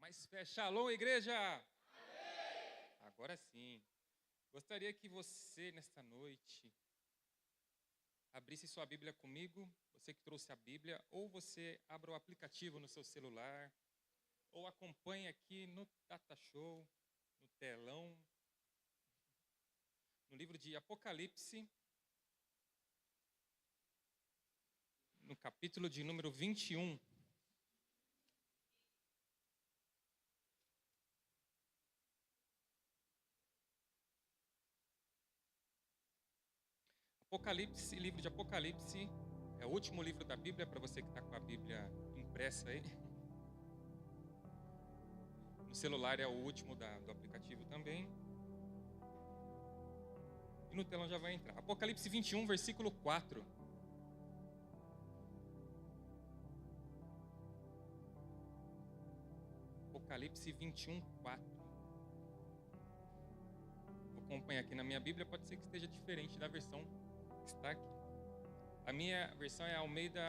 Mais fé. Shalom, igreja! Amém. Agora sim. Gostaria que você, nesta noite, abrisse sua Bíblia comigo, você que trouxe a Bíblia, ou você abra o aplicativo no seu celular, ou acompanhe aqui no Data Show, no telão, no livro de Apocalipse, no capítulo de número 21. Apocalipse, livro de Apocalipse, é o último livro da Bíblia, para você que está com a Bíblia impressa aí. No celular é o último do aplicativo também. E no telão já vai entrar. Apocalipse 21, versículo 4. Apocalipse 21, 4. Vou acompanhar aqui na minha Bíblia, pode ser que esteja diferente da versão que está aqui. A minha versão é Almeida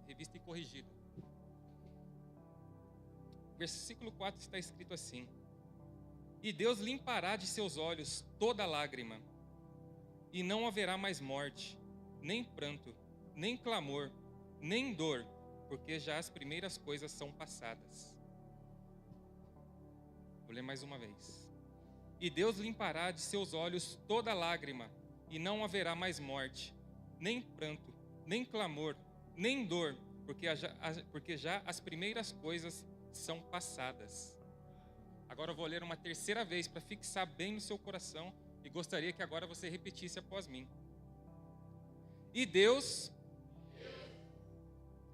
Revista e Corrigida. Versículo 4 está escrito assim: E Deus limpará de seus olhos toda lágrima, e não haverá mais morte, nem pranto, nem clamor, nem dor, porque já as primeiras coisas são passadas. Vou ler mais uma vez. E Deus limpará de seus olhos toda lágrima, e não haverá mais morte, nem pranto, nem clamor, nem dor, porque já as primeiras coisas são passadas. Agora eu vou ler uma terceira vez para fixar bem no seu coração, e gostaria que agora você repetisse após mim. E Deus,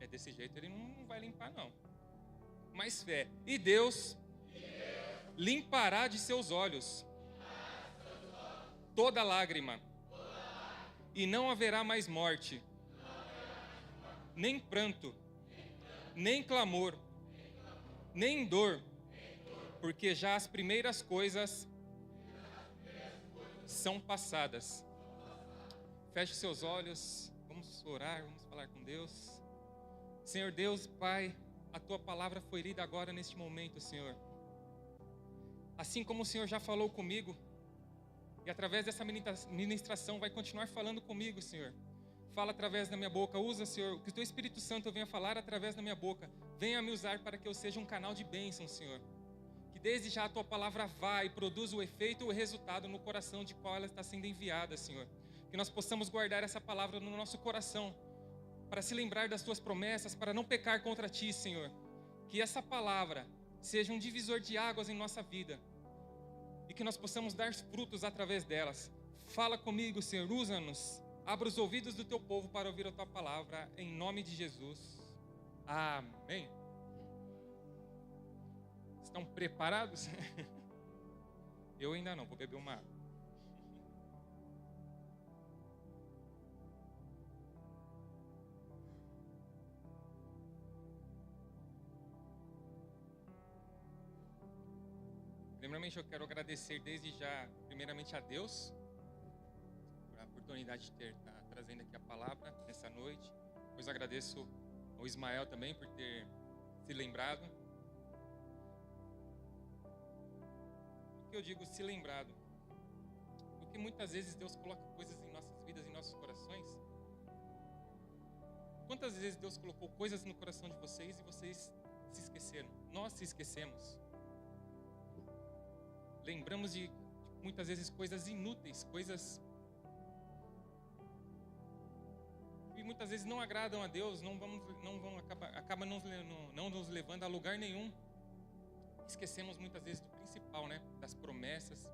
é desse jeito, ele não vai limpar não. Mais fé. E Deus limpará de seus olhos toda lágrima, e não haverá mais morte, nem pranto, nem clamor, nem dor, porque já as primeiras coisas são passadas. Feche seus olhos, vamos orar, vamos falar com Deus. Senhor Deus, Pai, a Tua palavra foi lida agora neste momento, Senhor. Assim como o Senhor já falou comigo, e através dessa ministração vai continuar falando comigo, Senhor. Fala através da minha boca, usa, Senhor, que o Teu Espírito Santo venha falar através da minha boca. Venha me usar para que eu seja um canal de bênção, Senhor. Que desde já a Tua palavra vá e produza o efeito e o resultado no coração de qual ela está sendo enviada, Senhor. Que nós possamos guardar essa palavra no nosso coração, para se lembrar das Tuas promessas, para não pecar contra Ti, Senhor. Que essa palavra seja um divisor de águas em nossa vida, e que nós possamos dar frutos através delas. Fala comigo, Senhor, usa-nos. Abra os ouvidos do Teu povo para ouvir a Tua palavra, em nome de Jesus. Amém. Estão preparados? Eu ainda não, vou beber uma água. Primeiramente, eu quero agradecer desde já, primeiramente a Deus, por a oportunidade de estar trazendo aqui a palavra nessa noite. Depois agradeço ao Ismael também por ter se lembrado. Por que eu digo se lembrado? Porque muitas vezes Deus coloca coisas em nossas vidas, em nossos corações. Quantas vezes Deus colocou coisas no coração de vocês e vocês se esqueceram? Nós se esquecemos. Lembramos de muitas vezes coisas inúteis, coisas que muitas vezes não agradam a Deus, acaba não nos levando a lugar nenhum. Esquecemos muitas vezes do principal, né? Das promessas.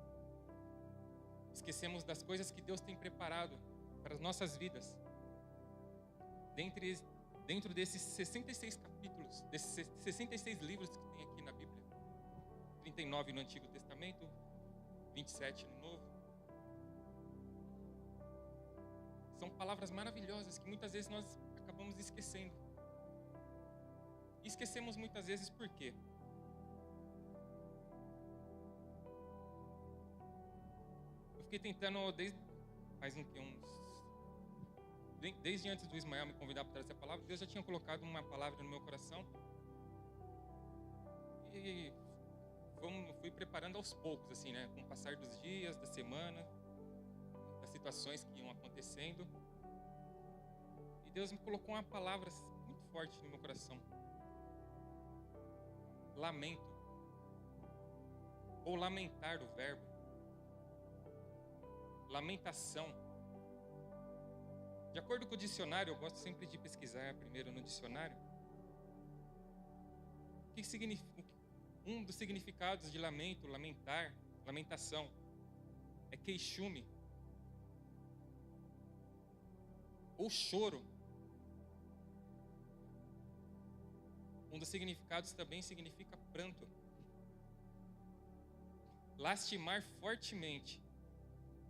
Esquecemos das coisas que Deus tem preparado para as nossas vidas. Dentro desses 66 capítulos, desses 66 livros que tem aqui na Bíblia. 39 no Antigo Testamento, 27 no Novo. São palavras maravilhosas que muitas vezes nós acabamos esquecendo. E esquecemos muitas vezes por quê? Eu fiquei tentando desde antes do Ismael me convidar para trazer a palavra, Deus já tinha colocado uma palavra no meu coração. E fui preparando aos poucos, assim, né? Com o passar dos dias, da semana, das situações que iam acontecendo. E Deus me colocou uma palavra muito forte no meu coração. Lamento. Ou lamentar o verbo. Lamentação. De acordo com o dicionário, eu gosto sempre de pesquisar primeiro no dicionário. O que significa? Um dos significados de lamento, lamentar, lamentação, é queixume ou choro. Um dos significados também significa pranto. Lastimar fortemente,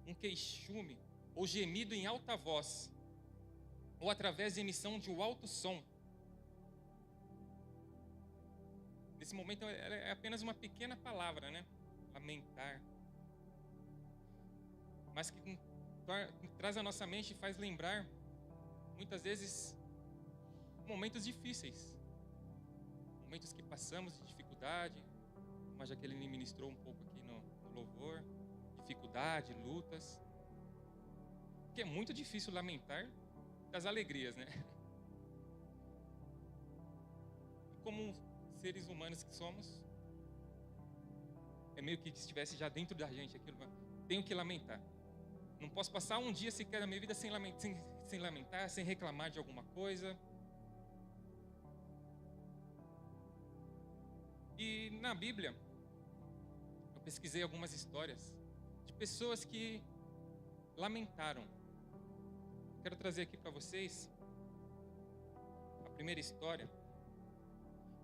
um queixume ou gemido em alta voz, ou através de emissão de um alto som. Nesse momento ela é apenas uma pequena palavra, né? Lamentar. Mas que traz à nossa mente e faz lembrar, muitas vezes, momentos difíceis. Momentos que passamos de dificuldade, como a Jaqueline ministrou um pouco aqui no louvor. Dificuldade, lutas. Porque é muito difícil lamentar das alegrias, né? Como seres humanos que somos, é meio que estivesse já dentro da gente aquilo. Tenho que lamentar. Não posso passar um dia sequer da minha vida sem lamentar, sem reclamar de alguma coisa. E na Bíblia, eu pesquisei algumas histórias de pessoas que lamentaram. Quero trazer aqui para vocês a primeira história.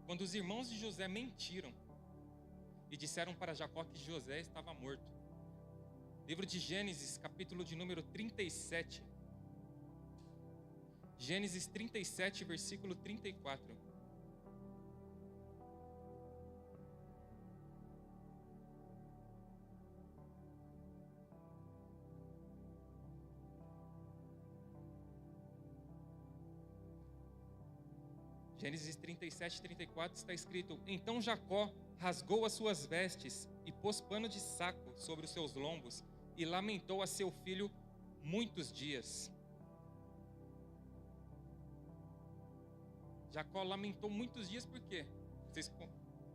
Quando os irmãos de José mentiram e disseram para Jacó que José estava morto. Livro de Gênesis, capítulo de número 37. Gênesis 37, versículo 34. Gênesis 37, 34 está escrito: Então Jacó rasgou as suas vestes e pôs pano de saco sobre os seus lombos e lamentou a seu filho muitos dias. Jacó lamentou muitos dias por quê? Vocês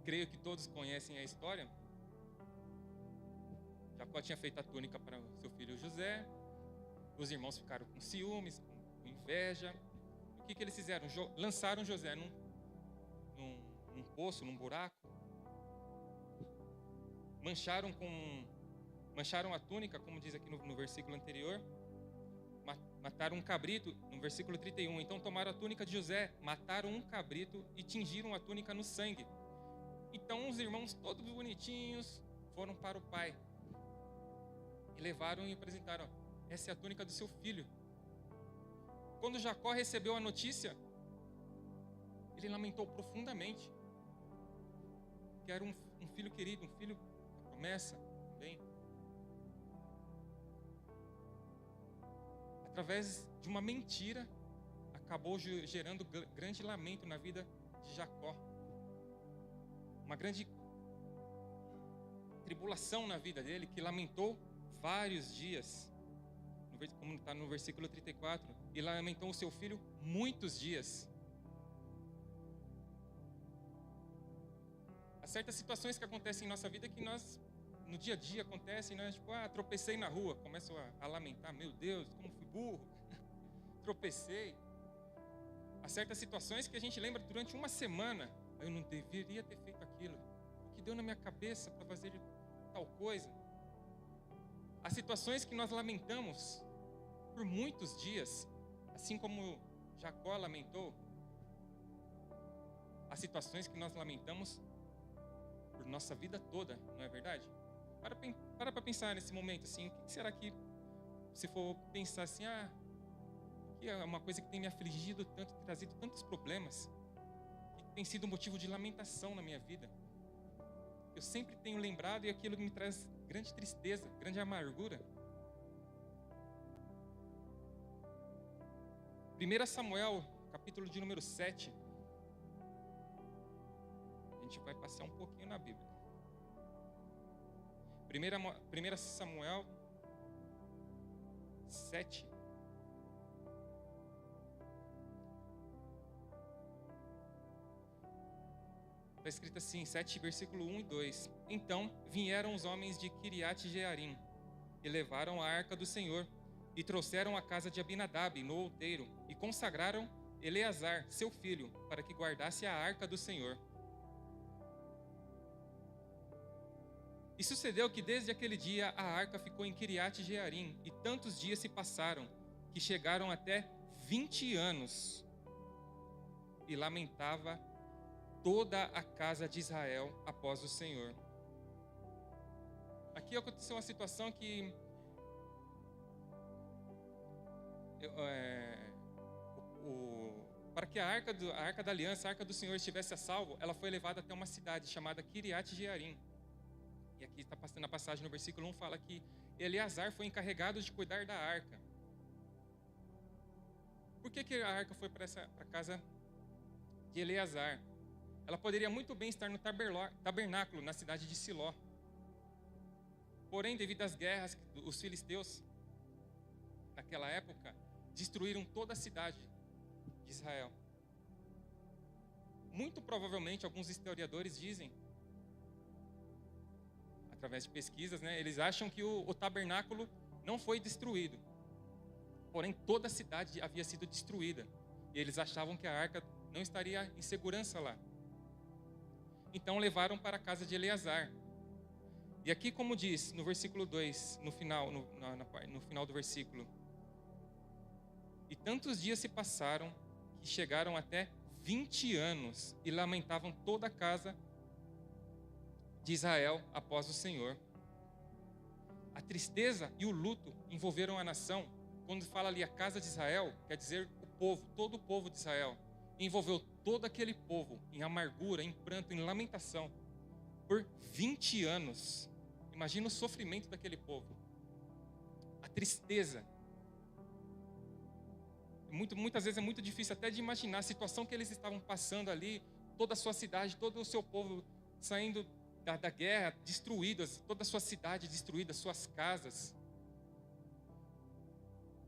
creio que todos conhecem a história. Jacó tinha feito a túnica para o seu filho José. Os irmãos ficaram com ciúmes, com inveja. O que eles fizeram? Lançaram José num poço, num buraco. Mancharam a túnica, como diz aqui no versículo anterior. Mataram um cabrito, no versículo 31. Então tomaram a túnica de José, mataram um cabrito e tingiram a túnica no sangue. Então os irmãos, todos bonitinhos, foram para o pai. E levaram e apresentaram: essa é a túnica do seu filho. Quando Jacó recebeu a notícia, ele lamentou profundamente. Que era um filho querido, um filho da promessa também. Através de uma mentira, acabou gerando grande lamento na vida de Jacó. Uma grande tribulação na vida dele, que lamentou vários dias. Como está no versículo 34, e lamentou o seu filho muitos dias. Há certas situações que acontecem em nossa vida que nós, no dia a dia, acontecem, né? Tipo, tropecei na rua, começo a lamentar: meu Deus, como fui burro, tropecei. Há certas situações que a gente lembra durante uma semana: eu não deveria ter feito aquilo, o que deu na minha cabeça para fazer tal coisa. Há situações que nós lamentamos por muitos dias, assim como Jacó lamentou. Há situações que nós lamentamos por nossa vida toda, não é verdade? Para pensar nesse momento, assim, o que será que, se for pensar assim, que é uma coisa que tem me afligido tanto, trazido tantos problemas, que tem sido motivo de lamentação na minha vida. Eu sempre tenho lembrado e aquilo me traz grande tristeza, grande amargura. 1 Samuel, capítulo de número 7. A gente vai passar um pouquinho na Bíblia. 1 Samuel 7. Está escrito assim, 7, versículo 1 e 2. Então vieram os homens de Kiriat Jearim e levaram a arca do Senhor e trouxeram a casa de Abinadab no outeiro e consagraram Eleazar, seu filho, para que guardasse a arca do Senhor. E sucedeu que desde aquele dia a arca ficou em Kiriat Jearim, e tantos dias se passaram, que chegaram até 20 anos. E lamentava toda a casa de Israel após o Senhor. Aqui aconteceu uma situação que para que a arca da aliança, a arca do Senhor estivesse a salvo, ela foi levada até uma cidade chamada Kiriat Jearim. E aqui está passando a passagem no versículo 1, fala que Eleazar foi encarregado de cuidar da arca. Por que a arca foi para a casa de Eleazar? Ela poderia muito bem estar no tabernáculo, na cidade de Siló. Porém, devido às guerras, os filisteus, naquela época, destruíram toda a cidade de Israel. Muito provavelmente, alguns historiadores dizem, através de pesquisas, eles acham que o tabernáculo não foi destruído. Porém, toda a cidade havia sido destruída. E eles achavam que a arca não estaria em segurança lá. Então levaram para a casa de Eleazar. E aqui, como diz no versículo 2, no final do versículo: e tantos dias se passaram que chegaram até 20 anos e lamentavam toda a casa de Israel após o Senhor. A tristeza e o luto envolveram a nação. Quando fala ali a casa de Israel, quer dizer o povo, todo o povo de Israel. Envolveu todo aquele povo em amargura, em pranto, em lamentação por 20 anos. Imagina o sofrimento daquele povo, a tristeza. Muitas vezes é muito difícil até de imaginar a situação que eles estavam passando ali, toda a sua cidade, todo o seu povo saindo da guerra, destruídas, toda a sua cidade destruída, suas casas.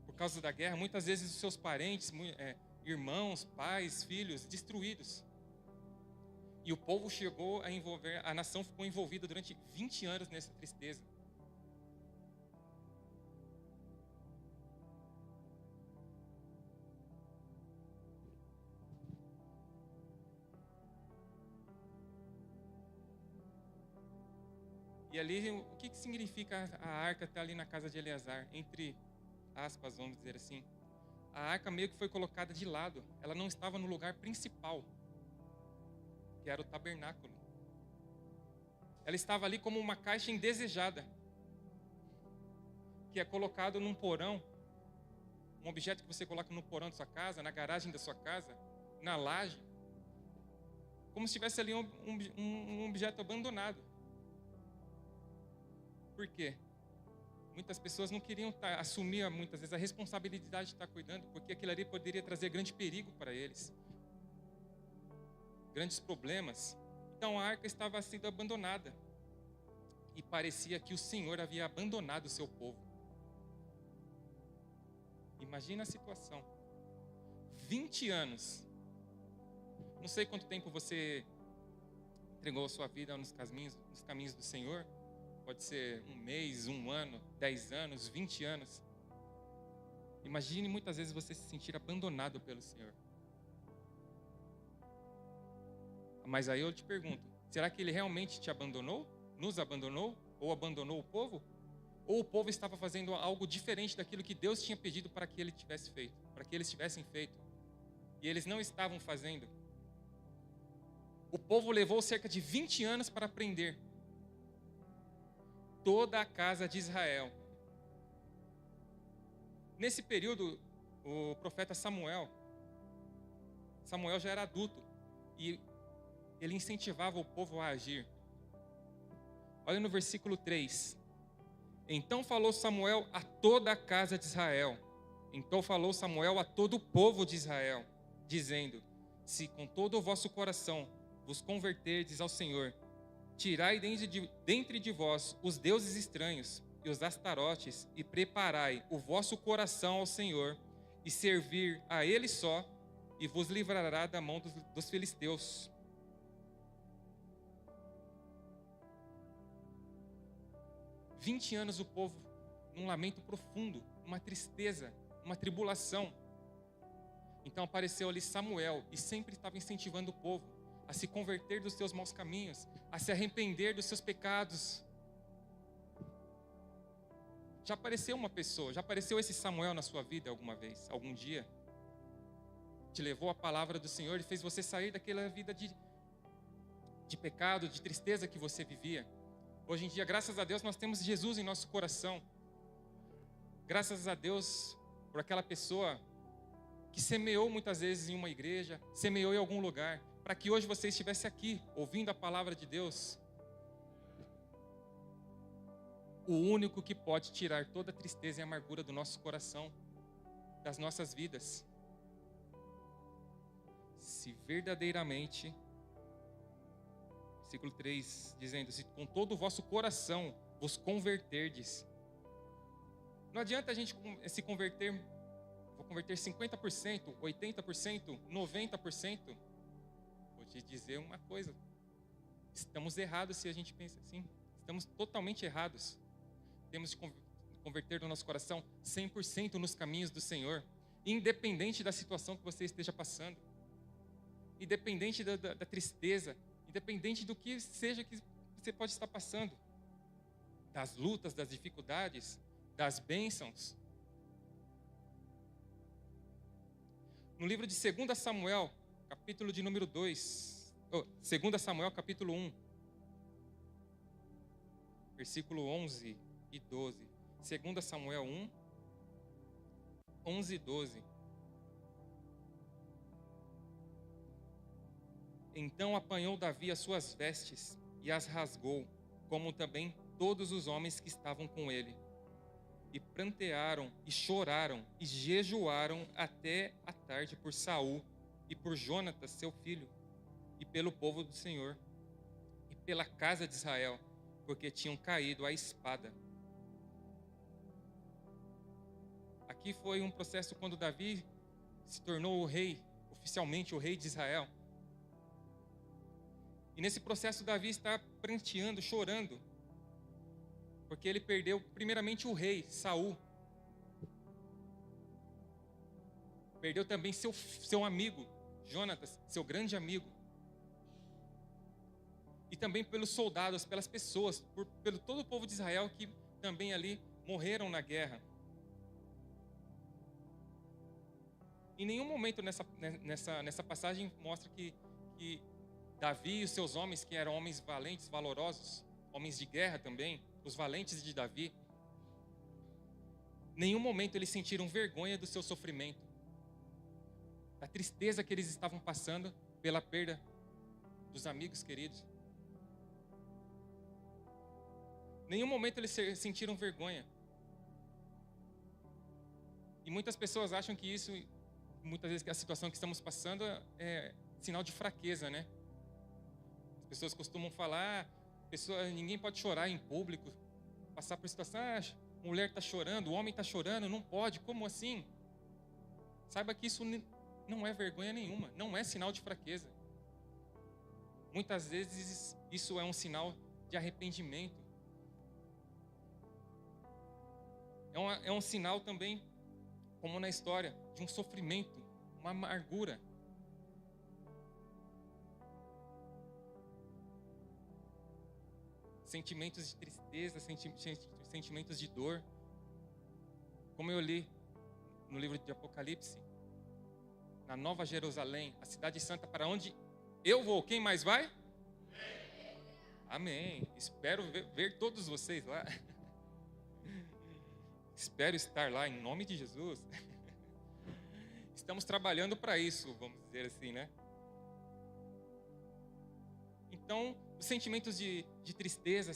Por causa da guerra, muitas vezes os seus parentes, irmãos, pais, filhos, destruídos. E o povo chegou a envolver, a nação ficou envolvida durante 20 anos nessa tristeza. E ali, o que significa a arca estar ali na casa de Eleazar? Entre aspas, vamos dizer assim. A arca meio que foi colocada de lado. Ela não estava no lugar principal, que era o tabernáculo. Ela estava ali como uma caixa indesejada, que é colocado num porão, um objeto que você coloca no porão da sua casa, na garagem da sua casa, na laje, como se tivesse ali um objeto abandonado. Por quê? Muitas pessoas não queriam assumir muitas vezes a responsabilidade de estar cuidando, porque aquilo ali poderia trazer grande perigo para eles, grandes problemas. Então a arca estava sendo abandonada e parecia que o Senhor havia abandonado o seu povo. Imagina a situação. 20 anos. Não sei quanto tempo você entregou a sua vida nos caminhos do Senhor. Pode ser um mês, um ano, 10 anos, 20 anos. Imagine muitas vezes você se sentir abandonado pelo Senhor. Mas aí eu te pergunto, será que Ele realmente te abandonou? Nos abandonou? Ou abandonou o povo? Ou o povo estava fazendo algo diferente daquilo que Deus tinha pedido para que Ele tivesse feito, para que eles tivessem feito? E eles não estavam fazendo. O povo levou cerca de 20 anos para aprender. Toda a casa de Israel. Nesse período, o profeta Samuel já era adulto e ele incentivava o povo a agir. Olha no versículo 3. Então falou Samuel a toda a casa de Israel. Então falou Samuel a todo o povo de Israel, dizendo: se com todo o vosso coração vos converterdes ao Senhor, Tirai dentre de vós os deuses estranhos e os astarotes, e preparai o vosso coração ao Senhor, e servir a Ele só, e vos livrará da mão dos filisteus. Vinte anos o povo num lamento profundo, uma tristeza, uma tribulação. Então apareceu ali Samuel, e sempre estava incentivando o povo a se converter dos seus maus caminhos, a se arrepender dos seus pecados. Já apareceu uma pessoa, já apareceu esse Samuel na sua vida alguma vez, algum dia? Te levou a palavra do Senhor e fez você sair daquela vida de pecado, de tristeza que você vivia. Hoje em dia, graças a Deus, nós temos Jesus em nosso coração. Graças a Deus por aquela pessoa que semeou muitas vezes em uma igreja, semeou em algum lugar, para que hoje você estivesse aqui, ouvindo a palavra de Deus. O único que pode tirar toda a tristeza e amargura do nosso coração, das nossas vidas. Se verdadeiramente, versículo 3, dizendo, se com todo o vosso coração vos converterdes. Não adianta a gente se converter, vou converter 50%, 80%, 90%. Vou te dizer uma coisa, estamos errados se a gente pensa assim, estamos totalmente errados. Temos de converter no nosso coração 100% nos caminhos do Senhor, independente da situação que você esteja passando, independente da tristeza, independente do que seja que você pode estar passando, das lutas, das dificuldades, das bênçãos. No livro de 2 Samuel, capítulo de número 2, 2 Samuel, capítulo 1, versículo 11 e 12. 2 Samuel 1, 11 e 12. Então apanhou Davi as suas vestes e as rasgou, como também todos os homens que estavam com ele. E prantearam, e choraram, e jejuaram até a tarde por Saul, e por Jonatas, seu filho, e pelo povo do Senhor, e pela casa de Israel, porque tinham caído à espada. Aqui foi um processo quando Davi se tornou o rei, oficialmente o rei de Israel. E nesse processo Davi está pranteando, chorando, porque ele perdeu primeiramente o rei, Saul. Perdeu também seu amigo, Jonatas, seu grande amigo. E também pelos soldados, pelas pessoas, pelo todo o povo de Israel que também ali morreram na guerra. Em nenhum momento nessa passagem mostra que Davi e os seus homens, que eram homens valentes, valorosos, homens de guerra também, os valentes de Davi, em nenhum momento eles sentiram vergonha do seu sofrimento, da tristeza que eles estavam passando pela perda dos amigos queridos. Em nenhum momento eles sentiram vergonha. E muitas pessoas acham que isso, muitas vezes, que a situação que estamos passando é sinal de fraqueza, né? As pessoas costumam falar, ninguém pode chorar em público, passar por situação, mulher está chorando, o homem está chorando, não pode, como assim? Saiba que isso não é vergonha nenhuma, não é sinal de fraqueza. Muitas vezes isso é um sinal de arrependimento. É um sinal também, como na história, de um sofrimento, uma amargura. Sentimentos de tristeza, sentimentos de dor. Como eu li no livro de Apocalipse, na Nova Jerusalém, a cidade santa, para onde eu vou, quem mais vai? Amém. Espero ver todos vocês lá. Espero estar lá em nome de Jesus. Estamos trabalhando para isso, vamos dizer assim, né? Então, os sentimentos de tristeza,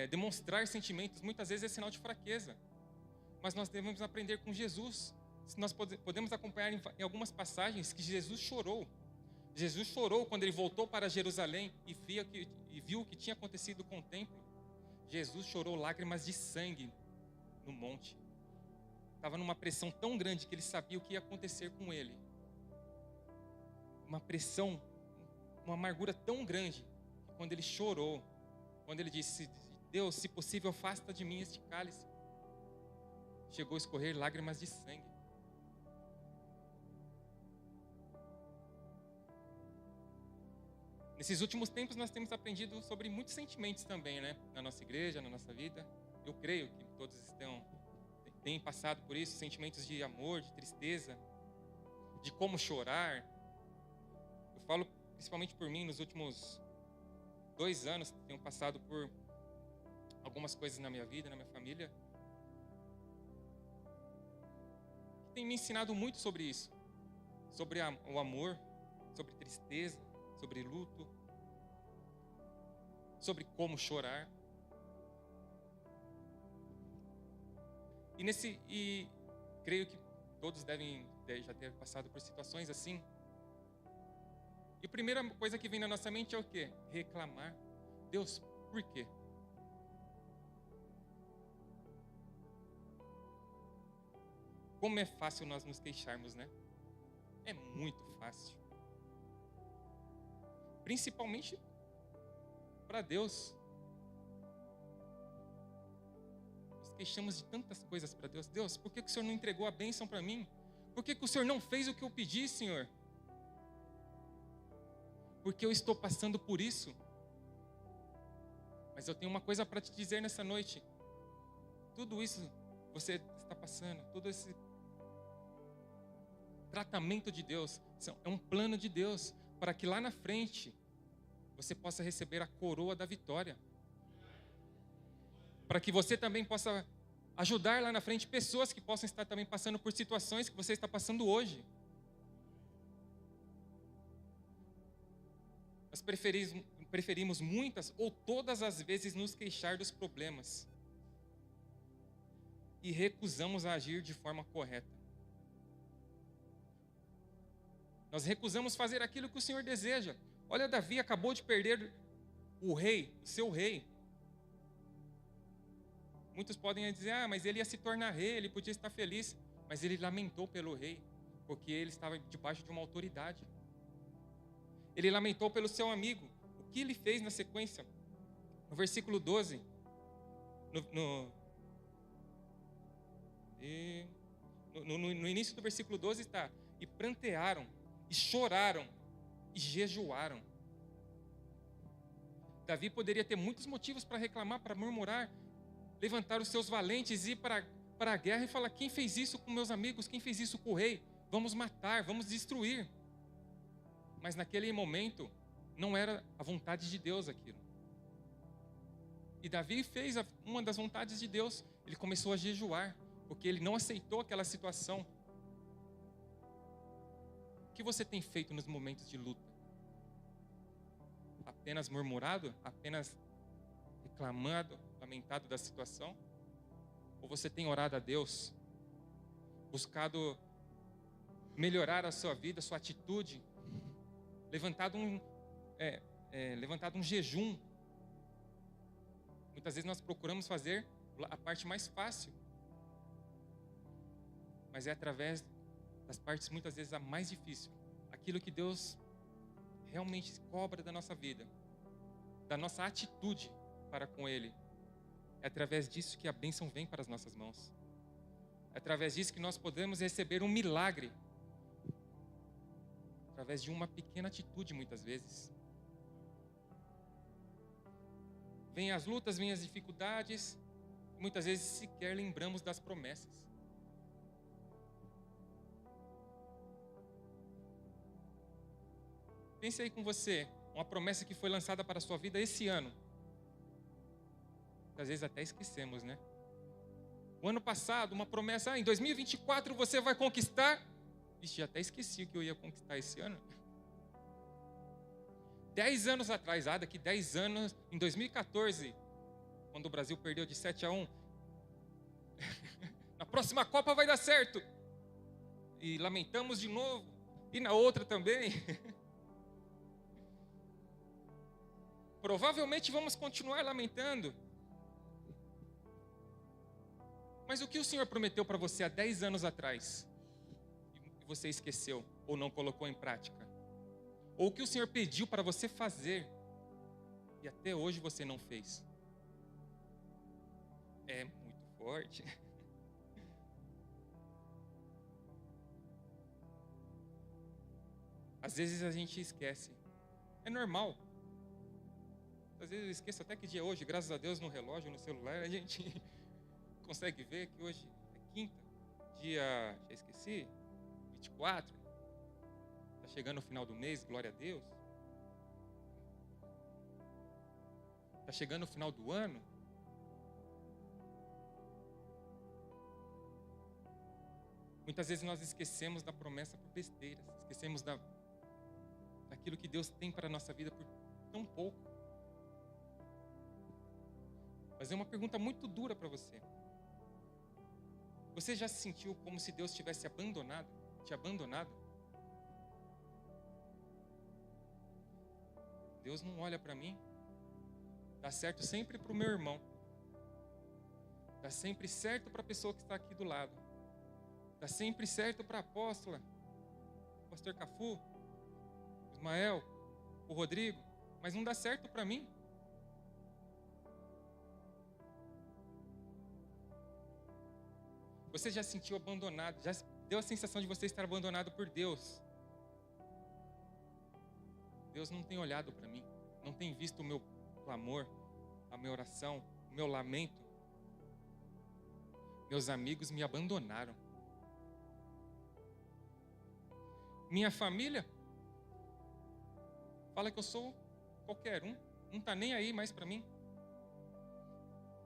demonstrar sentimentos, muitas vezes é sinal de fraqueza. Mas nós devemos aprender com Jesus. Nós podemos acompanhar em algumas passagens que Jesus chorou. Jesus chorou quando ele voltou para Jerusalém e viu o que tinha acontecido com o templo, Jesus chorou lágrimas de sangue no monte. Estava numa pressão tão grande que ele sabia o que ia acontecer com ele. Uma pressão, uma amargura tão grande, que quando ele chorou, quando ele disse: Deus, se possível, afasta de mim este cálice, chegou a escorrer lágrimas de sangue. Nesses últimos tempos nós temos aprendido sobre muitos sentimentos também, né? Na nossa igreja, na nossa vida. Eu creio que todos têm passado por isso, sentimentos de amor, de tristeza, de como chorar. Eu falo principalmente por mim, nos últimos 2 anos, tenho passado por algumas coisas na minha vida, na minha família, que tem me ensinado muito sobre isso, sobre o amor, sobre tristeza, sobre luto, sobre como chorar. E creio que todos devem já ter passado por situações assim. E a primeira coisa que vem na nossa mente é o quê? Reclamar. Deus, por quê? Como é fácil nós nos queixarmos, né? É muito fácil. Principalmente para Deus. Nós queixamos de tantas coisas para Deus. Deus, por que o Senhor não entregou a bênção para mim? Por que o Senhor não fez o que eu pedi, Senhor? Porque eu estou passando por isso. Mas eu tenho uma coisa para te dizer nessa noite. Tudo isso você está passando, todo esse tratamento de Deus, é um plano de Deus, para que lá na frente você possa receber a coroa da vitória. Para que você também possa ajudar lá na frente pessoas que possam estar também passando por situações que você está passando hoje. Nós preferimos muitas ou todas as vezes nos queixar dos problemas e recusamos a agir de forma correta. Nós recusamos fazer aquilo que o Senhor deseja. Olha, Davi acabou de perder o rei, o seu rei. Muitos podem dizer, mas ele ia se tornar rei, ele podia estar feliz. Mas ele lamentou pelo rei, porque ele estava debaixo de uma autoridade. Ele lamentou pelo seu amigo. O que ele fez na sequência? No versículo 12, no início do versículo 12 está: e prantearam, e choraram, e jejuaram. Davi poderia ter muitos motivos para reclamar, para murmurar, levantar os seus valentes e ir para a guerra e falar: quem fez isso com meus amigos? Quem fez isso com o rei? Vamos matar, vamos destruir. Mas naquele momento não era a vontade de Deus aquilo. E Davi fez uma das vontades de Deus. Ele começou a jejuar, porque ele não aceitou aquela situação. O que você tem feito nos momentos de luta? Apenas murmurado? Apenas reclamado, lamentado da situação? Ou você tem orado a Deus, buscado melhorar a sua vida, a sua atitude, levantado um jejum? Muitas vezes nós procuramos fazer a parte mais fácil, mas é através das partes muitas vezes a mais difícil, aquilo que Deus realmente cobra da nossa vida, da nossa atitude para com Ele. É através disso que a bênção vem para as nossas mãos. É através disso que nós podemos receber um milagre, através de uma pequena atitude muitas vezes. Vêm as lutas, vêm as dificuldades, muitas vezes sequer lembramos das promessas. Pense aí com você, uma promessa que foi lançada para a sua vida esse ano. Às vezes até esquecemos, né? O ano passado, uma promessa, em 2024 você vai conquistar. Ixi, até esqueci o que eu ia conquistar esse ano. 10 anos atrás, daqui 10 anos, em 2014, quando o Brasil perdeu de 7-1, na próxima Copa vai dar certo. E lamentamos de novo, e na outra também. Provavelmente vamos continuar lamentando. Mas o que o Senhor prometeu para você há 10 anos atrás e você esqueceu ou não colocou em prática? Ou o que o Senhor pediu para você fazer e até hoje você não fez? É muito forte. Às vezes a gente esquece. É normal. Às vezes eu esqueço até que dia é hoje. Graças a Deus no relógio, no celular, a gente consegue ver que hoje é quinta. Dia, já esqueci, 24. Está chegando o final do mês, glória a Deus. Está chegando o final do ano. Muitas vezes nós esquecemos da promessa por besteiras. Esquecemos daquilo que Deus tem para a nossa vida por tão pouco. Mas é uma pergunta muito dura para você. Você já se sentiu como se Deus tivesse te abandonado? Deus não olha para mim. Dá certo sempre para o meu irmão. Dá sempre certo para a pessoa que está aqui do lado. Dá sempre certo para a apóstola, o pastor Cafu, o Ismael, o Rodrigo, mas não dá certo para mim. Você já se sentiu abandonado, já deu a sensação de você estar abandonado por Deus. Deus não tem olhado para mim, não tem visto o meu clamor, a minha oração, o meu lamento. Meus amigos me abandonaram. Minha família fala que eu sou qualquer um, não está nem aí mais para mim.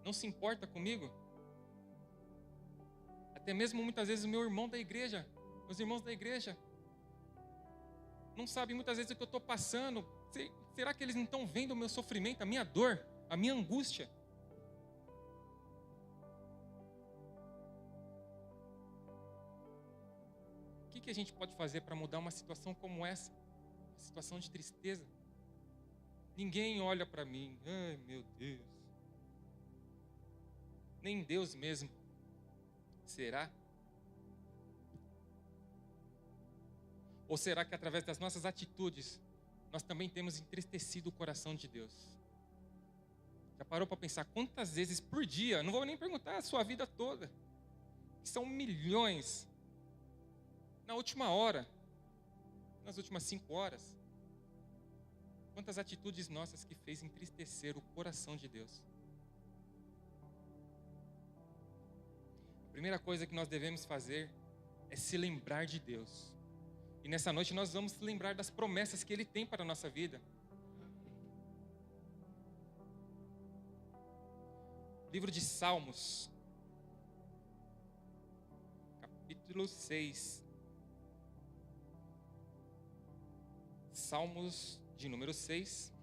Não se importa comigo. Até mesmo muitas vezes o meu irmão da igreja, meus irmãos da igreja, não sabem muitas vezes o que eu estou passando. Será que eles não estão vendo o meu sofrimento, a minha dor, a minha angústia? O que a gente pode fazer para mudar uma situação como essa? Uma situação de tristeza. Ninguém olha para mim. Ai, meu Deus. Nem Deus mesmo. Será? Ou será que através das nossas atitudes nós também temos entristecido o coração de Deus? Já parou para pensar quantas vezes por dia? Não vou nem perguntar a sua vida toda. São milhões. Na última hora, nas últimas 5 horas, quantas atitudes nossas que fez entristecer o coração de Deus? A primeira coisa que nós devemos fazer é se lembrar de Deus. E nessa noite nós vamos lembrar das promessas que Ele tem para a nossa vida. Livro de Salmos, capítulo 6. Salmos de número 6.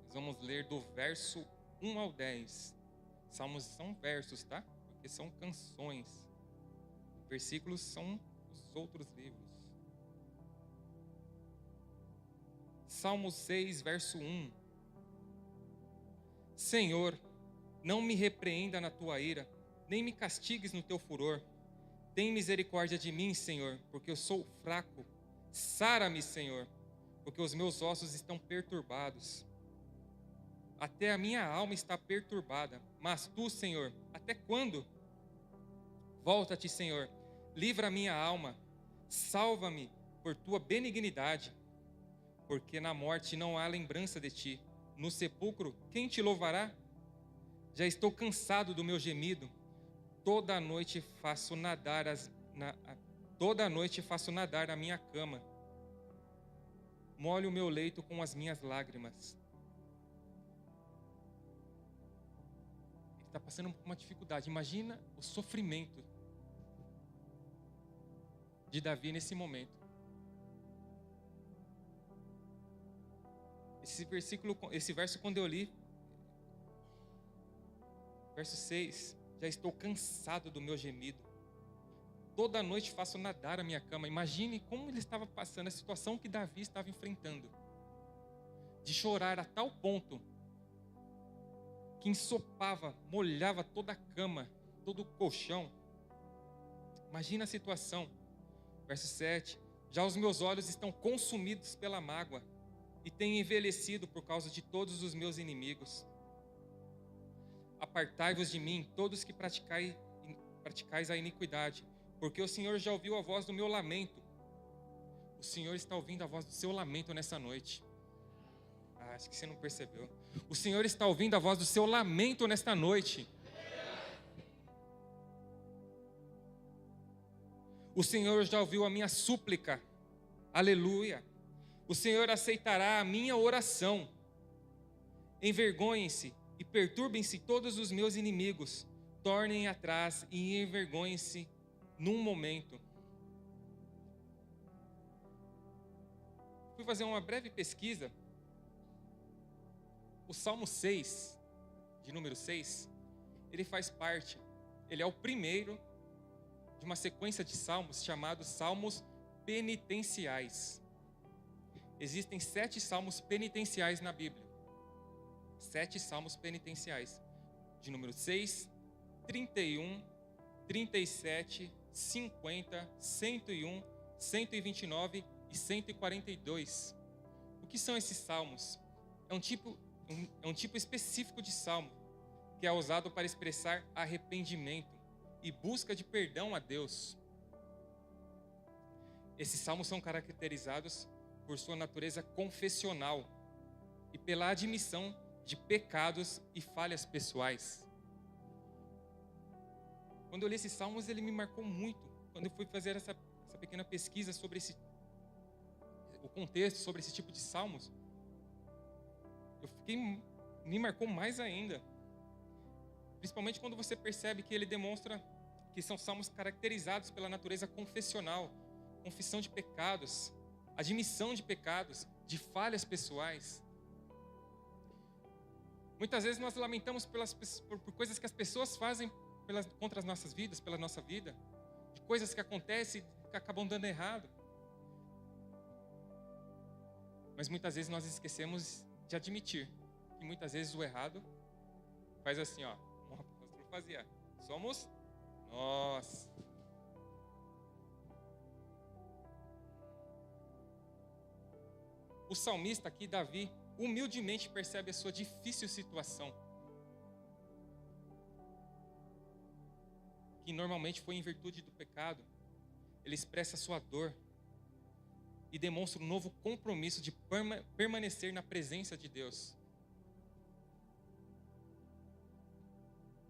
Nós vamos ler do verso 1 ao 10. Salmos são versos, tá? Porque são canções. Versículos são os outros livros. Salmo 6, verso 1. Senhor, não me repreenda na tua ira, nem me castigues no teu furor. Tem misericórdia de mim, Senhor, porque eu sou fraco. Sara-me, Senhor, porque os meus ossos estão perturbados. Até a minha alma está perturbada. Mas tu, Senhor, até quando? Volta-te, Senhor, livra a minha alma. Salva-me por tua benignidade. Porque na morte não há lembrança de ti. No sepulcro, quem te louvará? Já estou cansado do meu gemido. Toda noite faço nadar a minha cama. Molho o meu leito com as minhas lágrimas. Ele está passando por uma dificuldade. Imagina o sofrimento de Davi nesse momento. Esse verso quando eu li, verso 6, já estou cansado do meu gemido. Toda noite faço nadar a minha cama. Imagine como ele estava passando, a situação que Davi estava enfrentando. De chorar a tal ponto que ensopava, molhava toda a cama, todo o colchão. Imagina a situação. Verso 7. Já os meus olhos estão consumidos pela mágoa e têm envelhecido por causa de todos os meus inimigos. Apartai-vos de mim, todos que praticais a iniquidade, porque o Senhor já ouviu a voz do meu lamento. O Senhor está ouvindo a voz do seu lamento nessa noite. Acho que você não percebeu. O Senhor está ouvindo a voz do seu lamento nesta noite. O Senhor já ouviu a minha súplica. Aleluia. O Senhor aceitará a minha oração. Envergonhem-se e perturbem-se todos os meus inimigos. Tornem atrás e envergonhem-se num momento. Fui fazer uma breve pesquisa. O Salmo 6, de número 6, ele faz parte, ele é o primeiro de uma sequência de salmos chamados salmos penitenciais. Existem 7 salmos penitenciais na Bíblia. 7 salmos penitenciais, de número 6, 31, 37, 50, 101, 129 e 142. O que são esses salmos? É um tipo específico de salmo que é usado para expressar arrependimento e busca de perdão a Deus. Esses salmos são caracterizados por sua natureza confessional e pela admissão de pecados e falhas pessoais. Quando eu li esses salmos, ele me marcou muito. Quando eu fui fazer essa pequena pesquisa sobre o contexto, sobre esse tipo de salmos, me marcou mais ainda. Principalmente quando você percebe que ele demonstra que são salmos caracterizados pela natureza confessional, confissão de pecados, admissão de pecados, de falhas pessoais. Muitas vezes nós lamentamos por coisas que as pessoas fazem contra as nossas vidas, pela nossa vida, de coisas que acontecem e que acabam dando errado. Mas muitas vezes nós esquecemos de admitir que muitas vezes o errado faz assim, ó, como o apóstolo fazia. Somos nós. O salmista aqui, Davi, humildemente percebe a sua difícil situação, que normalmente foi em virtude do pecado. Ele expressa a sua dor e demonstra um novo compromisso de permanecer na presença de Deus.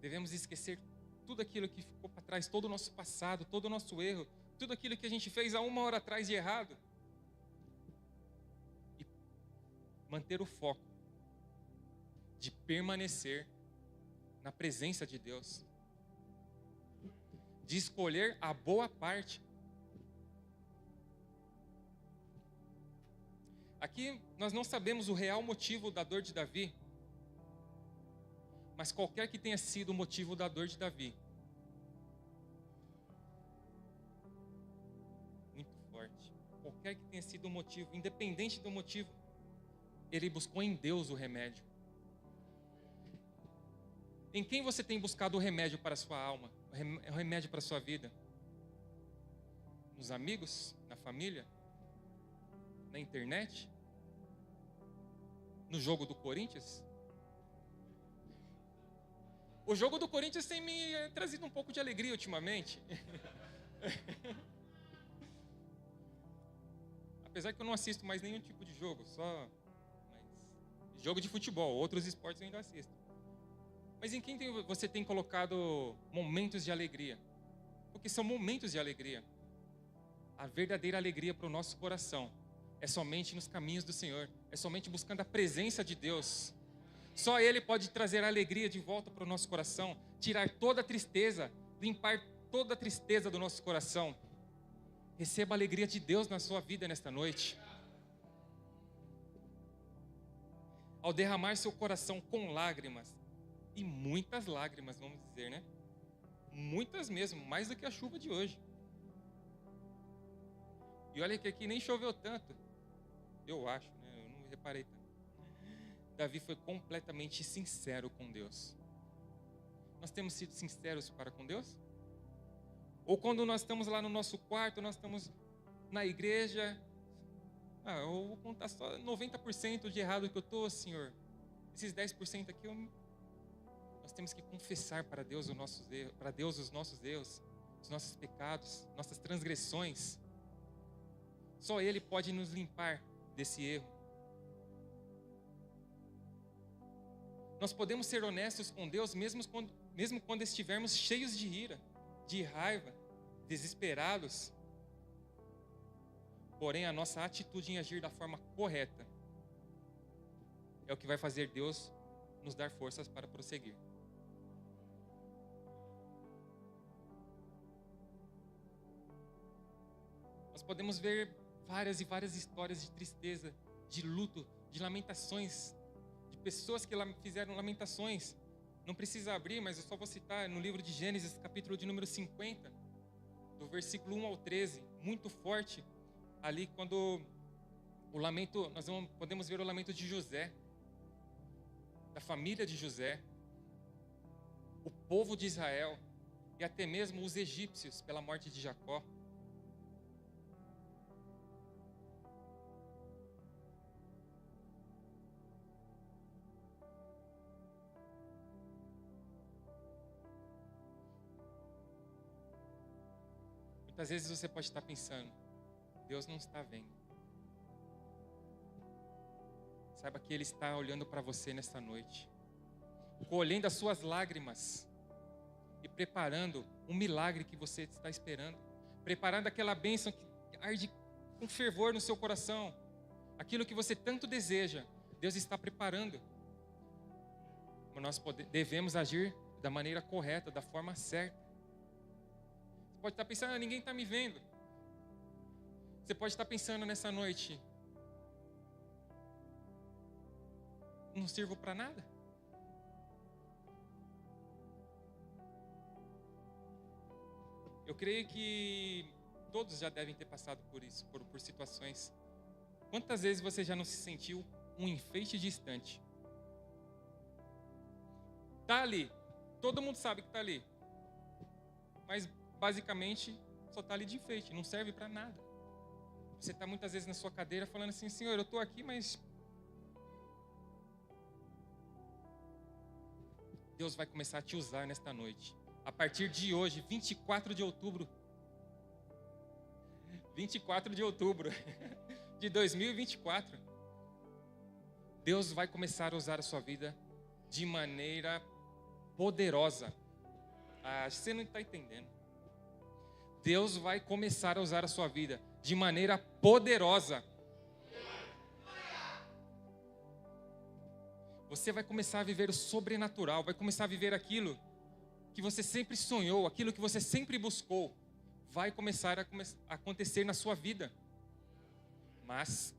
Devemos esquecer tudo aquilo que ficou para trás, todo o nosso passado, todo o nosso erro, tudo aquilo que a gente fez há 1 hora atrás de errado. E manter o foco de permanecer na presença de Deus. De escolher a boa parte. Aqui nós não sabemos o real motivo da dor de Davi, mas qualquer que tenha sido o motivo da dor de Davi, muito forte, qualquer que tenha sido o motivo, independente do motivo, ele buscou em Deus o remédio. Em quem você tem buscado o remédio para a sua alma, o remédio para a sua vida? Nos amigos? Na família? Na internet? No jogo do Corinthians? O jogo do Corinthians tem me trazido um pouco de alegria ultimamente. Apesar que eu não assisto mais nenhum tipo de jogo, jogo de futebol, outros esportes eu ainda assisto. Mas em quem você tem colocado momentos de alegria? Porque são momentos de alegria. A verdadeira alegria para o nosso coração é somente nos caminhos do Senhor, é somente buscando a presença de Deus. Só Ele pode trazer a alegria de volta para o nosso coração, tirar toda a tristeza, limpar toda a tristeza do nosso coração. Receba a alegria de Deus na sua vida nesta noite. Ao derramar seu coração com lágrimas, e muitas lágrimas, vamos dizer, né? Muitas mesmo, mais do que a chuva de hoje. E olha que aqui nem choveu tanto. Eu acho, né? Eu não reparei tanto. Davi foi completamente sincero com Deus. Nós temos sido sinceros para com Deus? Ou quando nós estamos lá no nosso quarto, nós estamos na igreja, eu vou contar só 90% de errado que eu estou, Senhor. Esses 10% aqui, nós temos que confessar para Deus os nossos erros, os nossos pecados, nossas transgressões. Só Ele pode nos limpar desse erro. Nós podemos ser honestos com Deus mesmo quando estivermos cheios de ira, de raiva, desesperados. Porém, a nossa atitude em agir da forma correta é o que vai fazer Deus nos dar forças para prosseguir. Nós podemos ver várias e várias histórias de tristeza, de luto, de lamentações, de pessoas que fizeram lamentações. Não precisa abrir, mas eu só vou citar no livro de Gênesis, capítulo de número 50, do versículo 1 ao 13, muito forte. Ali quando o lamento, podemos ver o lamento de José, da família de José, o povo de Israel e até mesmo os egípcios pela morte de Jacó. Muitas vezes você pode estar pensando, Deus não está vendo. Saiba que Ele está olhando para você nesta noite, colhendo as suas lágrimas e preparando um milagre que você está esperando, preparando aquela bênção que arde com fervor no seu coração, aquilo que você tanto deseja, Deus está preparando. Mas nós devemos agir da maneira correta, da forma certa. Você pode estar pensando, ninguém está me vendo. Você pode estar pensando nessa noite, não sirvo para nada? Eu creio que todos já devem ter passado por isso, por situações. Quantas vezes você já não se sentiu um enfeite distante? Está ali, todo mundo sabe que está ali, mas basicamente só está ali de enfeite, não serve para nada. Você está muitas vezes na sua cadeira falando assim, Senhor, eu estou aqui, mas Deus vai começar a te usar nesta noite. A partir de hoje, 24 de outubro de 2024, Deus vai começar a usar a sua vida de maneira poderosa. Você não está entendendo. Deus vai começar a usar a sua vida de maneira poderosa. Você vai começar a viver o sobrenatural, vai começar a viver aquilo que você sempre sonhou, aquilo que você sempre buscou, vai começar a acontecer na sua vida. Mas